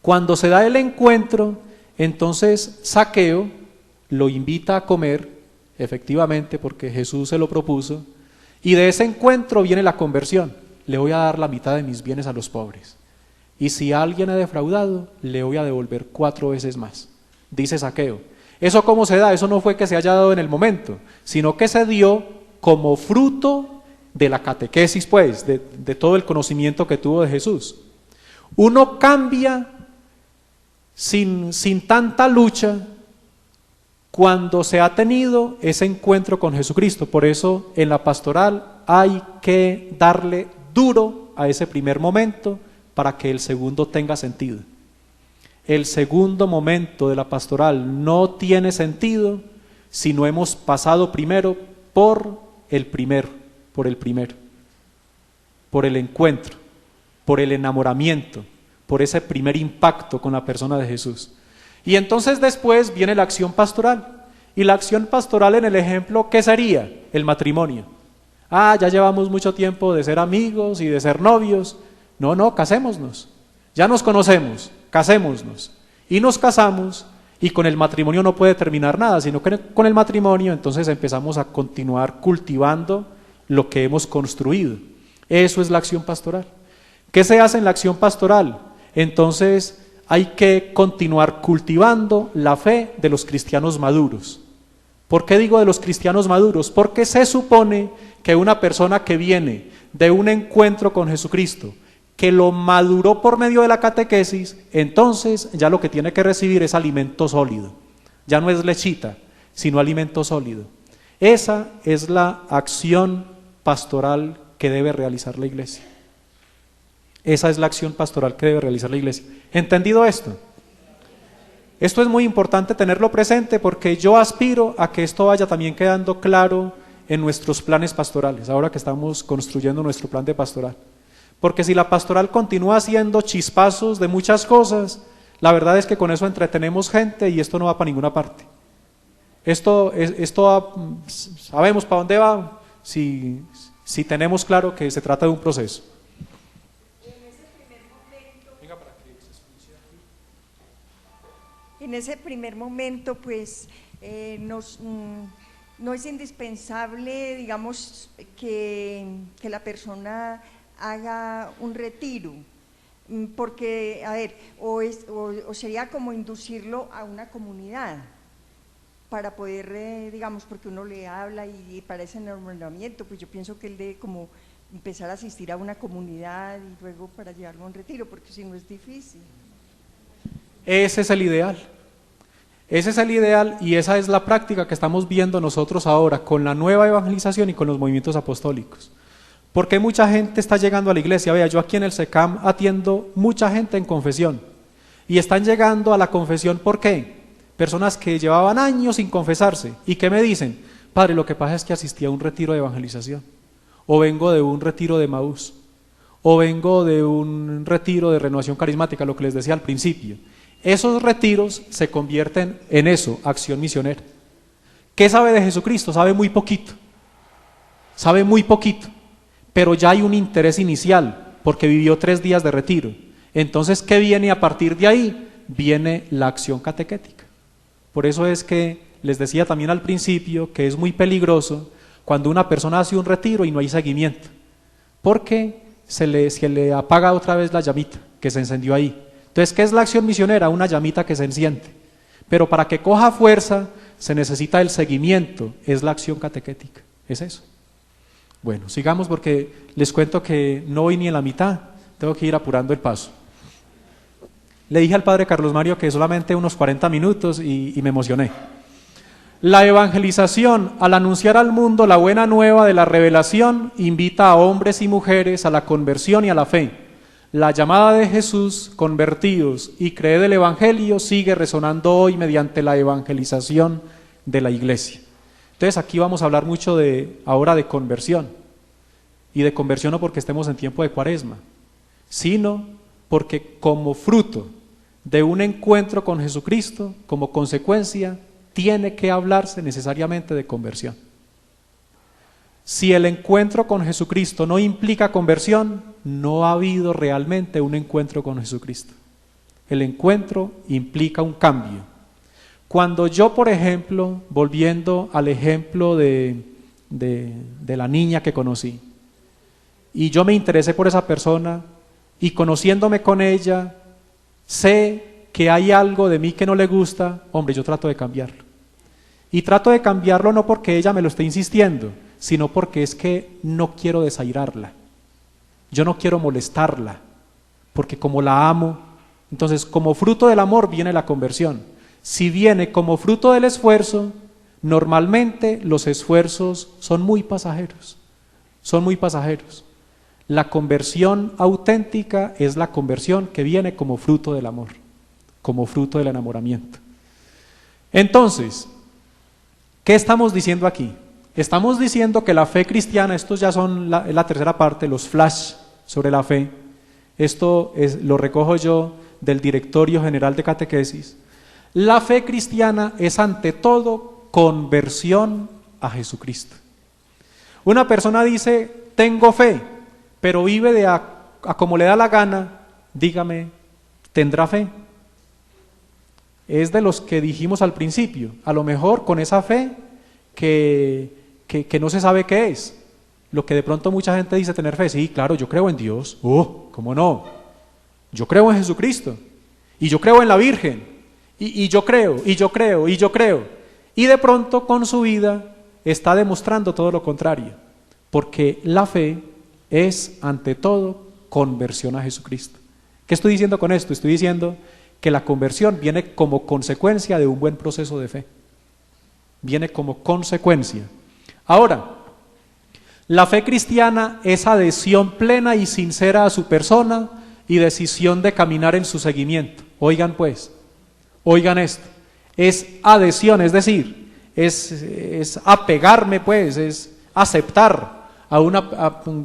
Cuando se da el encuentro, entonces Zaqueo lo invita a comer, efectivamente, porque Jesús se lo propuso, y de ese encuentro viene la conversión. Le voy a dar la mitad de mis bienes a los pobres. Y si alguien ha defraudado, le voy a devolver 4 veces más, dice Zaqueo. ¿Eso cómo se da? Eso no fue que se haya dado en el momento, sino que se dio como fruto de la catequesis, pues, de todo el conocimiento que tuvo de Jesús. Uno cambia sin tanta lucha cuando se ha tenido ese encuentro con Jesucristo. Por eso en la pastoral hay que darle duro a ese primer momento para que el segundo tenga sentido. El segundo momento de la pastoral no tiene sentido si no hemos pasado primero por el primero, por el encuentro, por el enamoramiento, por ese primer impacto con la persona de Jesús. Y entonces después viene la acción pastoral. Y la acción pastoral en el ejemplo, ¿qué sería? El matrimonio. Ya llevamos mucho tiempo de ser amigos y de ser novios. No, casémonos. Ya nos conocemos, casémonos. Y nos casamos, y con el matrimonio no puede terminar nada, sino que con el matrimonio entonces empezamos a continuar cultivando lo que hemos construido. Eso es la acción pastoral. ¿Qué se hace en la acción pastoral? Entonces hay que continuar cultivando la fe de los cristianos maduros. ¿Por qué digo de los cristianos maduros? Porque se supone que una persona que viene de un encuentro con Jesucristo, que lo maduró por medio de la catequesis, entonces ya lo que tiene que recibir es alimento sólido. Ya no es lechita, sino alimento sólido. Esa es la acción pastoral que debe realizar la iglesia. Esa es la acción pastoral que debe realizar la iglesia. ¿Entendido esto? Esto es muy importante tenerlo presente porque yo aspiro a que esto vaya también quedando claro en nuestros planes pastorales, ahora que estamos construyendo nuestro plan de pastoral. Porque si la pastoral continúa haciendo chispazos de muchas cosas, la verdad es que con eso entretenemos gente y esto no va para ninguna parte. Esto sabemos para dónde va si tenemos claro que se trata de un proceso. En ese primer momento, pues, no es indispensable, digamos, que la persona haga un retiro, porque, a ver, o sería como inducirlo a una comunidad, para poder, digamos, porque uno le habla y para ese enamoramiento, pues yo pienso que él debe como empezar a asistir a una comunidad y luego para llevarlo a un retiro, porque si no es difícil. Ese es el ideal. Ese es el ideal y esa es la práctica que estamos viendo nosotros ahora con la nueva evangelización y con los movimientos apostólicos. ¿Por qué mucha gente está llegando a la iglesia? Vea, yo aquí en el SECAM atiendo mucha gente en confesión y están llegando a la confesión, ¿por qué? Personas que llevaban años sin confesarse y que me dicen, padre, lo que pasa es que asistí a un retiro de evangelización, o vengo de un retiro de Maús, o vengo de un retiro de renovación carismática, lo que les decía al principio. Esos retiros se convierten en eso, acción misionera. ¿Qué sabe de Jesucristo? Sabe muy poquito, pero ya hay un interés inicial, porque vivió 3 días de retiro. Entonces, ¿qué viene a partir de ahí? Viene la acción catequética. Por eso es que les decía también al principio que es muy peligroso cuando una persona hace un retiro y no hay seguimiento, porque se le apaga otra vez la llamita que se encendió ahí. Entonces, ¿qué es la acción misionera? Una llamita que se enciende. Pero para que coja fuerza, se necesita el seguimiento, es la acción catequética, es eso. Bueno, sigamos porque les cuento que no voy ni en la mitad, tengo que ir apurando el paso. Le dije al padre Carlos Mario que solamente unos 40 minutos y me emocioné. La evangelización, al anunciar al mundo la buena nueva de la revelación, invita a hombres y mujeres a la conversión y a la fe. La llamada de Jesús, convertidos y creed el evangelio, sigue resonando hoy mediante la evangelización de la iglesia. Entonces aquí vamos a hablar mucho ahora de conversión. Y de conversión no porque estemos en tiempo de Cuaresma, sino porque como fruto de un encuentro con Jesucristo, como consecuencia, tiene que hablarse necesariamente de conversión. Si el encuentro con Jesucristo no implica conversión, no ha habido realmente un encuentro con Jesucristo. El encuentro implica un cambio. Cuando yo, por ejemplo, volviendo al ejemplo de la niña que conocí, y yo me interesé por esa persona, y conociéndome con ella, sé que hay algo de mí que no le gusta, hombre, yo trato de cambiarlo. Y trato de cambiarlo no porque ella me lo esté insistiendo, sino porque es que no quiero desairarla. Yo no quiero molestarla, porque como la amo, entonces como fruto del amor viene la conversión. Si viene como fruto del esfuerzo, normalmente los esfuerzos son muy pasajeros, La conversión auténtica es la conversión que viene como fruto del amor, como fruto del enamoramiento. Entonces, ¿qué estamos diciendo aquí? Estamos diciendo que la fe cristiana, estos ya son la tercera parte, los flash sobre la fe. Esto lo recojo yo del Directorio General de Catequesis. La fe cristiana es ante todo conversión a Jesucristo. Una persona dice, tengo fe, pero vive a como le da la gana, dígame, ¿tendrá fe? Es de los que dijimos al principio, a lo mejor con esa fe que no se sabe qué es. Lo que de pronto mucha gente dice tener fe, sí, claro, yo creo en Dios, ¿cómo no? Yo creo en Jesucristo, y yo creo en la Virgen, y yo creo. Y de pronto con su vida está demostrando todo lo contrario, porque la fe es ante todo conversión a Jesucristo. ¿Qué estoy diciendo con esto? Estoy diciendo que la conversión viene como consecuencia de un buen proceso de fe. Viene como consecuencia. Ahora, la fe cristiana es adhesión plena y sincera a su persona y decisión de caminar en su seguimiento. Oigan pues, oigan esto. Es adhesión, es decir, es apegarme pues, es aceptar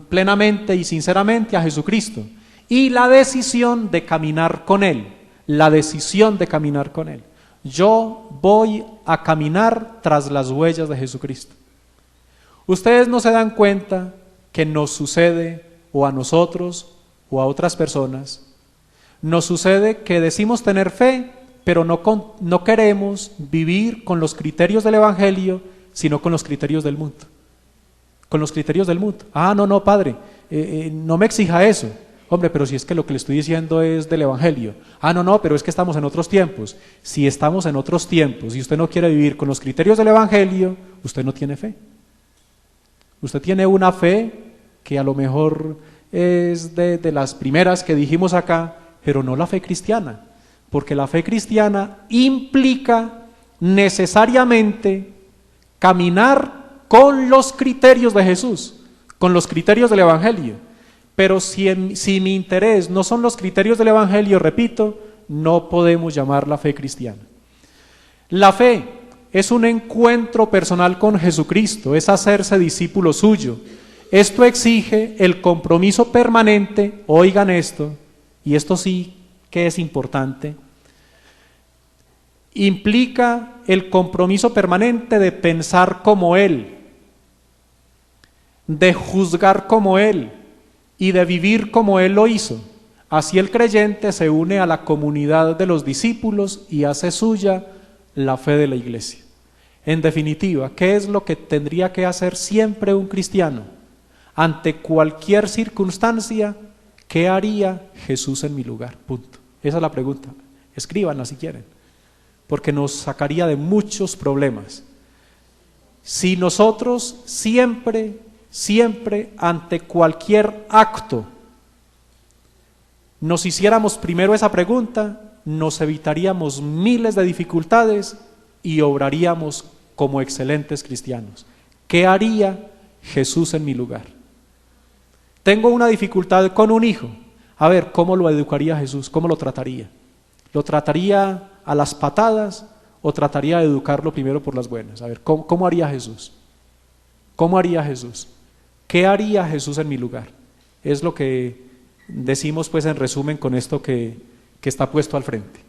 plenamente y sinceramente a Jesucristo. Y la decisión de caminar con Él. Yo voy a caminar tras las huellas de Jesucristo. Ustedes no se dan cuenta que nos sucede, o a nosotros, o a otras personas, nos sucede que decimos tener fe, pero no queremos vivir con los criterios del Evangelio, sino con los criterios del mundo. No, padre, no me exija eso. Hombre, pero si es que lo que le estoy diciendo es del Evangelio. No, pero es que estamos en otros tiempos. Si estamos en otros tiempos y usted no quiere vivir con los criterios del Evangelio, usted no tiene fe. Usted tiene una fe que a lo mejor es de las primeras que dijimos acá, pero no la fe cristiana. Porque la fe cristiana implica necesariamente caminar con los criterios de Jesús, con los criterios del Evangelio. Pero si mi interés no son los criterios del Evangelio, repito, no podemos llamarla fe cristiana. La fe es un encuentro personal con Jesucristo, es hacerse discípulo suyo. Esto exige el compromiso permanente, oigan esto, y esto sí que es importante, implica el compromiso permanente de pensar como Él, de juzgar como Él y de vivir como Él lo hizo. Así el creyente se une a la comunidad de los discípulos y hace suya la fe de la iglesia. En definitiva, ¿qué es lo que tendría que hacer siempre un cristiano? Ante cualquier circunstancia, ¿qué haría Jesús en mi lugar? Punto. Esa es la pregunta. Escríbanla si quieren, porque nos sacaría de muchos problemas. Si nosotros siempre ante cualquier acto nos hiciéramos primero esa pregunta, nos evitaríamos miles de dificultades y obraríamos como excelentes cristianos. ¿Qué haría Jesús en mi lugar? Tengo una dificultad con un hijo. A ver, ¿cómo lo educaría Jesús? ¿Cómo lo trataría? ¿Lo trataría a las patadas o trataría de educarlo primero por las buenas? A ver, ¿cómo haría Jesús? ¿Cómo haría Jesús? ¿Qué haría Jesús en mi lugar? Es lo que decimos pues en resumen con esto que está puesto al frente.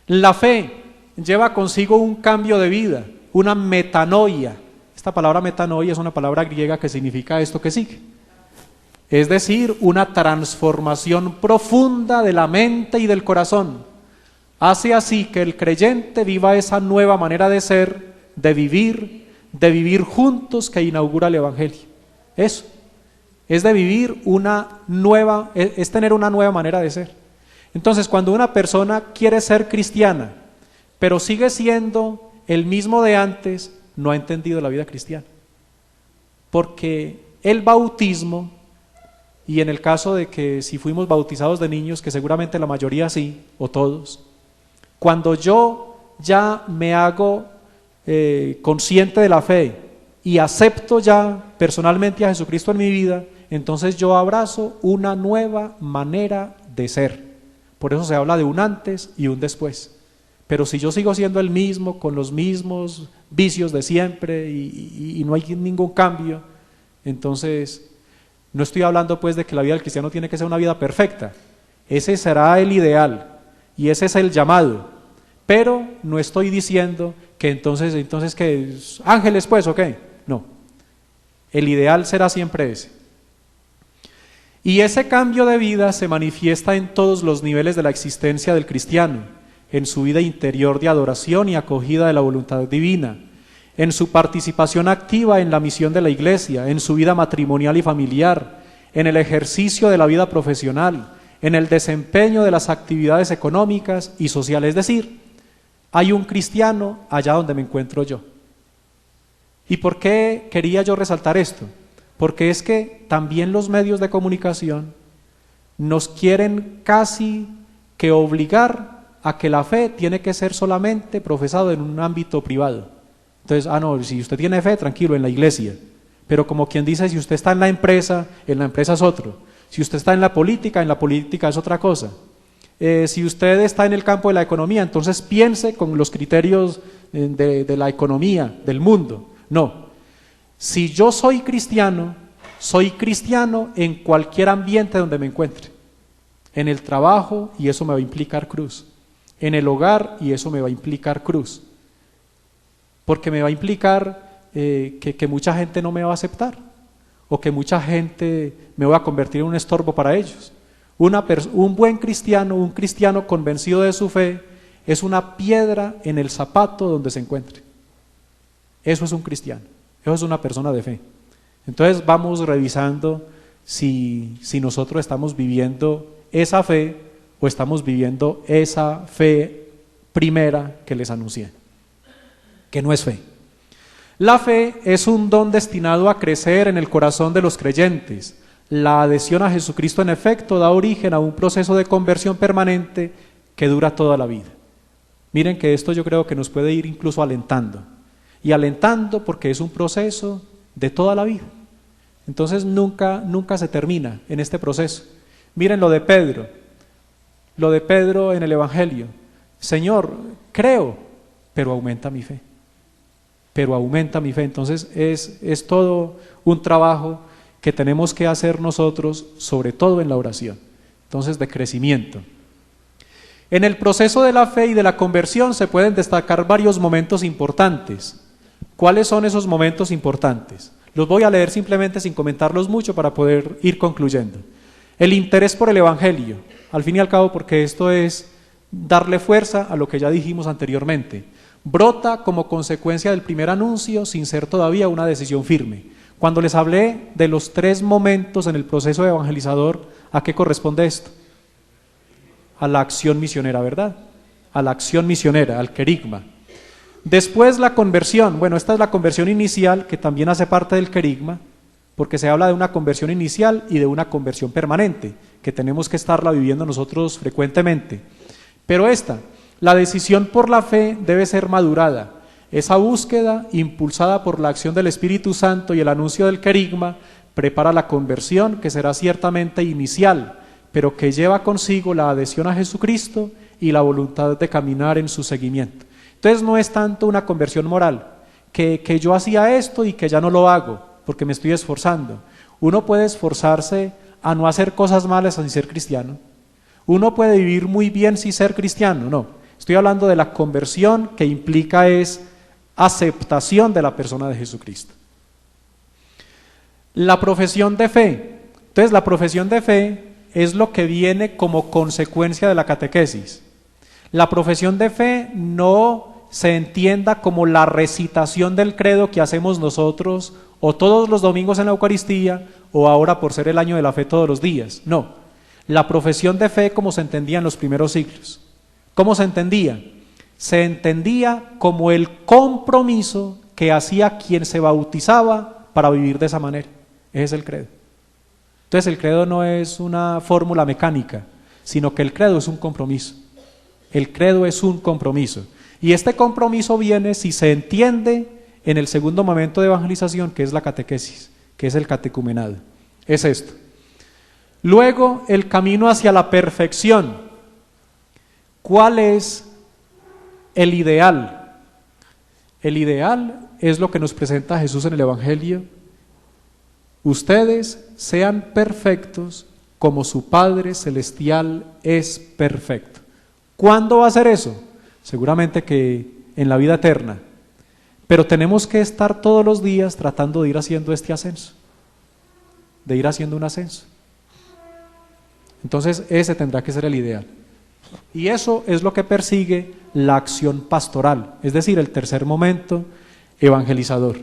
La fe lleva consigo un cambio de vida, una metanoia. Esta palabra metanoia es una palabra griega que significa esto que sigue. Es decir, una transformación profunda de la mente y del corazón. Hace así que el creyente viva esa nueva manera de ser, de vivir juntos que inaugura el Evangelio. Eso, es de vivir es tener una nueva manera de ser. Entonces, cuando una persona quiere ser cristiana, pero sigue siendo el mismo de antes, no ha entendido la vida cristiana. Porque el bautismo, y en el caso de que si fuimos bautizados de niños, que seguramente la mayoría sí, o todos, cuando yo ya me hago consciente de la fe y acepto ya personalmente a Jesucristo en mi vida, entonces yo abrazo una nueva manera de ser. Por eso se habla de un antes y un después. Pero si yo sigo siendo el mismo, con los mismos vicios de siempre y no hay ningún cambio, entonces no estoy hablando pues de que la vida del cristiano tiene que ser una vida perfecta. Ese será el ideal y ese es el llamado. Pero no estoy diciendo que entonces que ángeles pues, ¿o qué? No. El ideal será siempre ese. Y ese cambio de vida se manifiesta en todos los niveles de la existencia del cristiano, en su vida interior de adoración y acogida de la voluntad divina, en su participación activa en la misión de la iglesia, en su vida matrimonial y familiar, en el ejercicio de la vida profesional, en el desempeño de las actividades económicas y sociales. Es decir, hay un cristiano allá donde me encuentro yo. ¿Y por qué quería yo resaltar esto? Porque es que también los medios de comunicación nos quieren casi que obligar a que la fe tiene que ser solamente profesado en un ámbito privado. Entonces, no, si usted tiene fe, tranquilo, en la iglesia. Pero como quien dice, si usted está en la empresa es otro. Si usted está en la política es otra cosa. Si usted está en el campo de la economía, entonces piense con los criterios de la economía, del mundo. No. Si yo soy cristiano en cualquier ambiente donde me encuentre. En el trabajo, y eso me va a implicar cruz. En el hogar, y eso me va a implicar cruz. Porque me va a implicar que mucha gente no me va a aceptar, o que mucha gente me va a convertir en un estorbo para ellos. Un buen cristiano, un cristiano convencido de su fe, es una piedra en el zapato donde se encuentre. Eso es un cristiano, eso es una persona de fe. Entonces vamos revisando si nosotros estamos viviendo esa fe o estamos viviendo esa fe primera que les anuncié, que no es fe. La fe es un don destinado a crecer en el corazón de los creyentes. La adhesión a Jesucristo en efecto da origen a un proceso de conversión permanente que dura toda la vida. Miren que esto yo creo que nos puede ir incluso alentando. Y alentando porque es un proceso de toda la vida. Entonces nunca se termina en este proceso. Miren lo de Pedro en el Evangelio. Señor, creo, pero aumenta mi fe. Entonces es todo un trabajo que tenemos que hacer nosotros, sobre todo en la oración. Entonces, de crecimiento. En el proceso de la fe y de la conversión se pueden destacar varios momentos importantes. ¿Cuáles son esos momentos importantes? Los voy a leer simplemente sin comentarlos mucho para poder ir concluyendo. El interés por el Evangelio, al fin y al cabo, porque esto es darle fuerza a lo que ya dijimos anteriormente. Brota como consecuencia del primer anuncio sin ser todavía una decisión firme. Cuando les hablé de los 3 momentos en el proceso evangelizador, ¿a qué corresponde esto? A la acción misionera, ¿verdad? A la acción misionera, al querigma. Después la conversión. Bueno, esta es la conversión inicial, que también hace parte del querigma, porque se habla de una conversión inicial y de una conversión permanente, que tenemos que estarla viviendo nosotros frecuentemente. Pero la decisión por la fe debe ser madurada. Esa búsqueda, impulsada por la acción del Espíritu Santo y el anuncio del querigma, prepara la conversión, que será ciertamente inicial, pero que lleva consigo la adhesión a Jesucristo y la voluntad de caminar en su seguimiento. Entonces no es tanto una conversión moral, que yo hacía esto y que ya no lo hago, porque me estoy esforzando. Uno puede esforzarse a no hacer cosas malas sin ser cristiano. Uno puede vivir muy bien sin ser cristiano, no. Estoy hablando de la conversión, que implica es aceptación de la persona de Jesucristo. La profesión de fe. Entonces la profesión de fe es lo que viene como consecuencia de la catequesis. La profesión de fe no se entienda como la recitación del credo que hacemos nosotros o todos los domingos en la Eucaristía o ahora por ser el año de la fe todos los días. No, la profesión de fe como se entendía en los primeros siglos. ¿Cómo se entendía? Se entendía como el compromiso que hacía quien se bautizaba para vivir de esa manera. Ese es el credo. Entonces el credo no es una fórmula mecánica, sino que el credo es un compromiso. El credo es un compromiso. Y este compromiso viene si se entiende en el segundo momento de evangelización, que es la catequesis, que es el catecumenado. Es esto. Luego, el camino hacia la perfección. ¿Cuál es el ideal? El ideal es lo que nos presenta Jesús en el Evangelio. Ustedes sean perfectos como su Padre Celestial es perfecto. ¿Cuándo va a ser eso? Seguramente que en la vida eterna. Pero tenemos que estar todos los días tratando de ir haciendo este ascenso, de ir haciendo un ascenso. Entonces ese tendrá que ser el ideal. Y eso es lo que persigue la acción pastoral, es decir, el tercer momento evangelizador.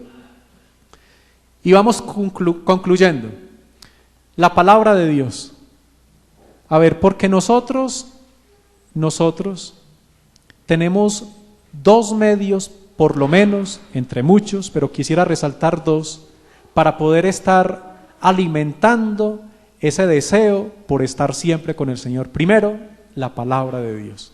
Y vamos concluyendo. La palabra de Dios. A ver, porque nosotros tenemos dos medios, por lo menos, entre muchos, pero quisiera resaltar dos, para poder estar alimentando ese deseo por estar siempre con el Señor. Primero, la palabra de Dios.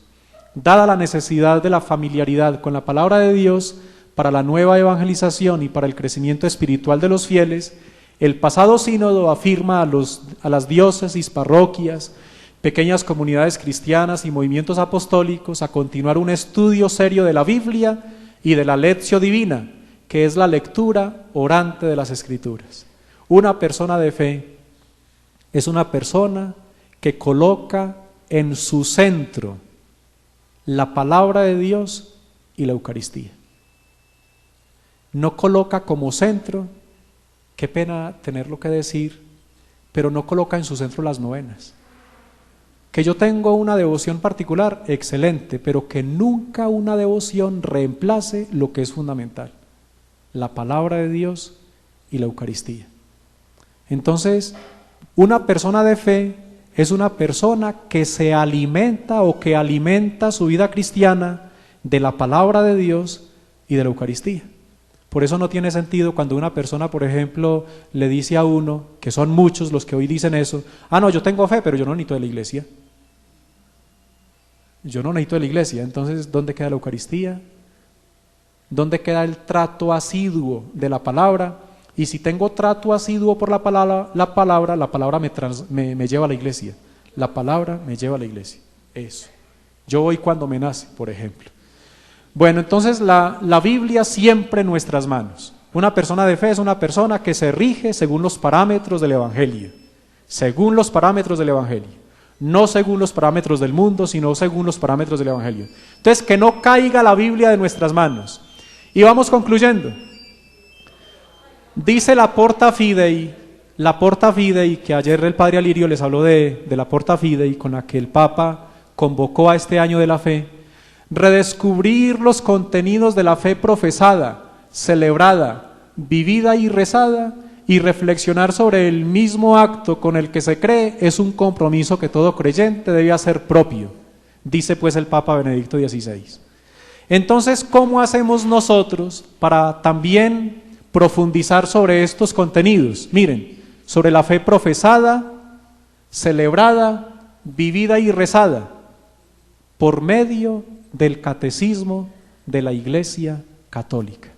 Dada la necesidad de la familiaridad con la palabra de Dios para la nueva evangelización y para el crecimiento espiritual de los fieles, el pasado sínodo afirma a las diócesis, parroquias, pequeñas comunidades cristianas y movimientos apostólicos a continuar un estudio serio de la Biblia y de la lectio divina, que es la lectura orante de las Escrituras. Una persona de fe es una persona que coloca en su centro la palabra de Dios y la Eucaristía. No coloca como centro, qué pena tenerlo que decir, pero no coloca en su centro las novenas. Que yo tengo una devoción particular, excelente, pero que nunca una devoción reemplace lo que es fundamental, la palabra de Dios y la Eucaristía. Entonces, una persona de fe es una persona que se alimenta o que alimenta su vida cristiana de la palabra de Dios y de la Eucaristía. Por eso no tiene sentido cuando una persona, por ejemplo, le dice a uno, que son muchos los que hoy dicen eso, no, yo tengo fe, pero yo no necesito de la iglesia. Yo no necesito de la iglesia. Entonces, ¿dónde queda la Eucaristía? ¿Dónde queda el trato asiduo de la palabra? Y si tengo trato asiduo por la palabra me lleva a la iglesia. La palabra me lleva a la iglesia. Eso. Yo voy cuando me nace, por ejemplo. Bueno, entonces la Biblia siempre en nuestras manos. Una persona de fe es una persona que se rige según los parámetros del Evangelio. Según los parámetros del Evangelio. No según los parámetros del mundo, sino según los parámetros del Evangelio. Entonces, que no caiga la Biblia de nuestras manos. Y vamos concluyendo. Dice la Porta Fidei, que ayer el Padre Alirio les habló de la Porta Fidei, con la que el Papa convocó a este año de la fe, redescubrir los contenidos de la fe profesada, celebrada, vivida y rezada, y reflexionar sobre el mismo acto con el que se cree es un compromiso que todo creyente debe hacer propio, dice pues el Papa Benedicto XVI. Entonces, ¿cómo hacemos nosotros para también profundizar sobre estos contenidos? Miren, sobre la fe profesada, celebrada, vivida y rezada, por medio del catecismo de la Iglesia católica.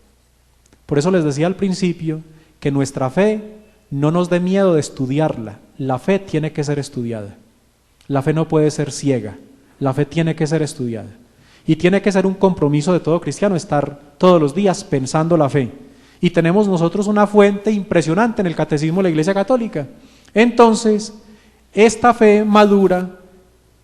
Por eso les decía al principio que nuestra fe no nos dé miedo de estudiarla. La fe tiene que ser estudiada. La fe no puede ser ciega. La fe tiene que ser estudiada. Y tiene que ser un compromiso de todo cristiano estar todos los días pensando la fe. Y tenemos nosotros una fuente impresionante en el Catecismo de la Iglesia Católica. Entonces, esta fe madura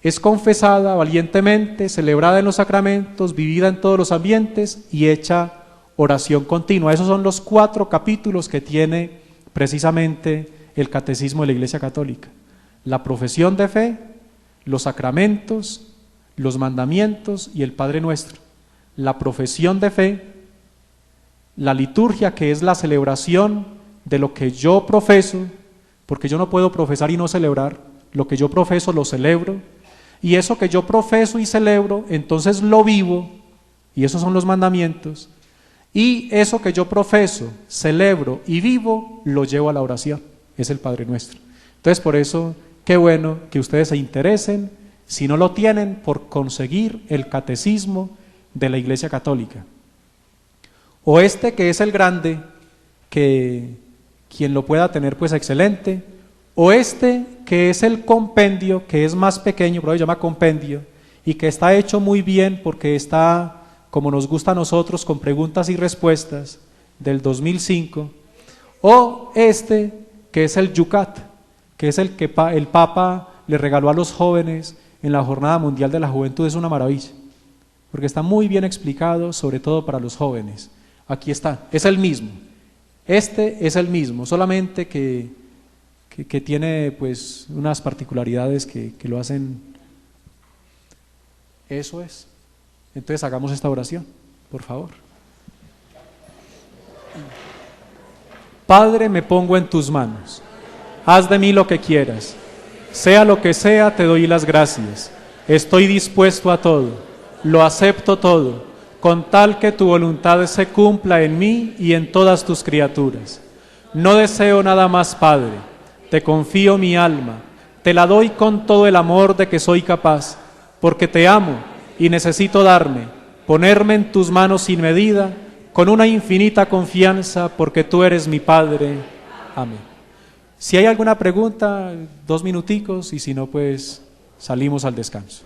es confesada valientemente, celebrada en los sacramentos, vivida en todos los ambientes y hecha oración continua. Esos son los 4 capítulos que tiene precisamente el Catecismo de la Iglesia Católica: la profesión de fe, los sacramentos, los mandamientos y el Padre Nuestro. La profesión de fe, la liturgia, que es la celebración de lo que yo profeso, porque yo no puedo profesar y no celebrar. Lo que yo profeso lo celebro, y eso que yo profeso y celebro, entonces lo vivo, y esos son los mandamientos. Y eso que yo profeso, celebro y vivo, lo llevo a la oración, es el Padre Nuestro. Entonces, por eso, qué bueno que ustedes se interesen, si no lo tienen, por conseguir el Catecismo de la Iglesia Católica. O este, que es el grande, que quien lo pueda tener, pues excelente. O este, que es el compendio, que es más pequeño, pero se llama compendio, y que está hecho muy bien porque está, como nos gusta a nosotros, con preguntas y respuestas, del 2005. O este, que es el Yucat, que es el que el Papa le regaló a los jóvenes en la Jornada Mundial de la Juventud. Es una maravilla, porque está muy bien explicado, sobre todo para los jóvenes. Aquí está, es el mismo. Este es el mismo, solamente que tiene pues unas particularidades que lo hacen. Eso es. Entonces hagamos esta oración, por favor. Padre, me pongo en tus manos. Haz de mí lo que quieras. Sea lo que sea, te doy las gracias. Estoy dispuesto a todo. Lo acepto todo, con tal que tu voluntad se cumpla en mí y en todas tus criaturas. No deseo nada más, Padre. Te confío mi alma. Te la doy con todo el amor de que soy capaz, porque te amo y necesito ponerme en tus manos sin medida, con una infinita confianza, porque tú eres mi Padre. Amén. Si hay alguna pregunta, 2 minuticos, y si no, pues salimos al descanso.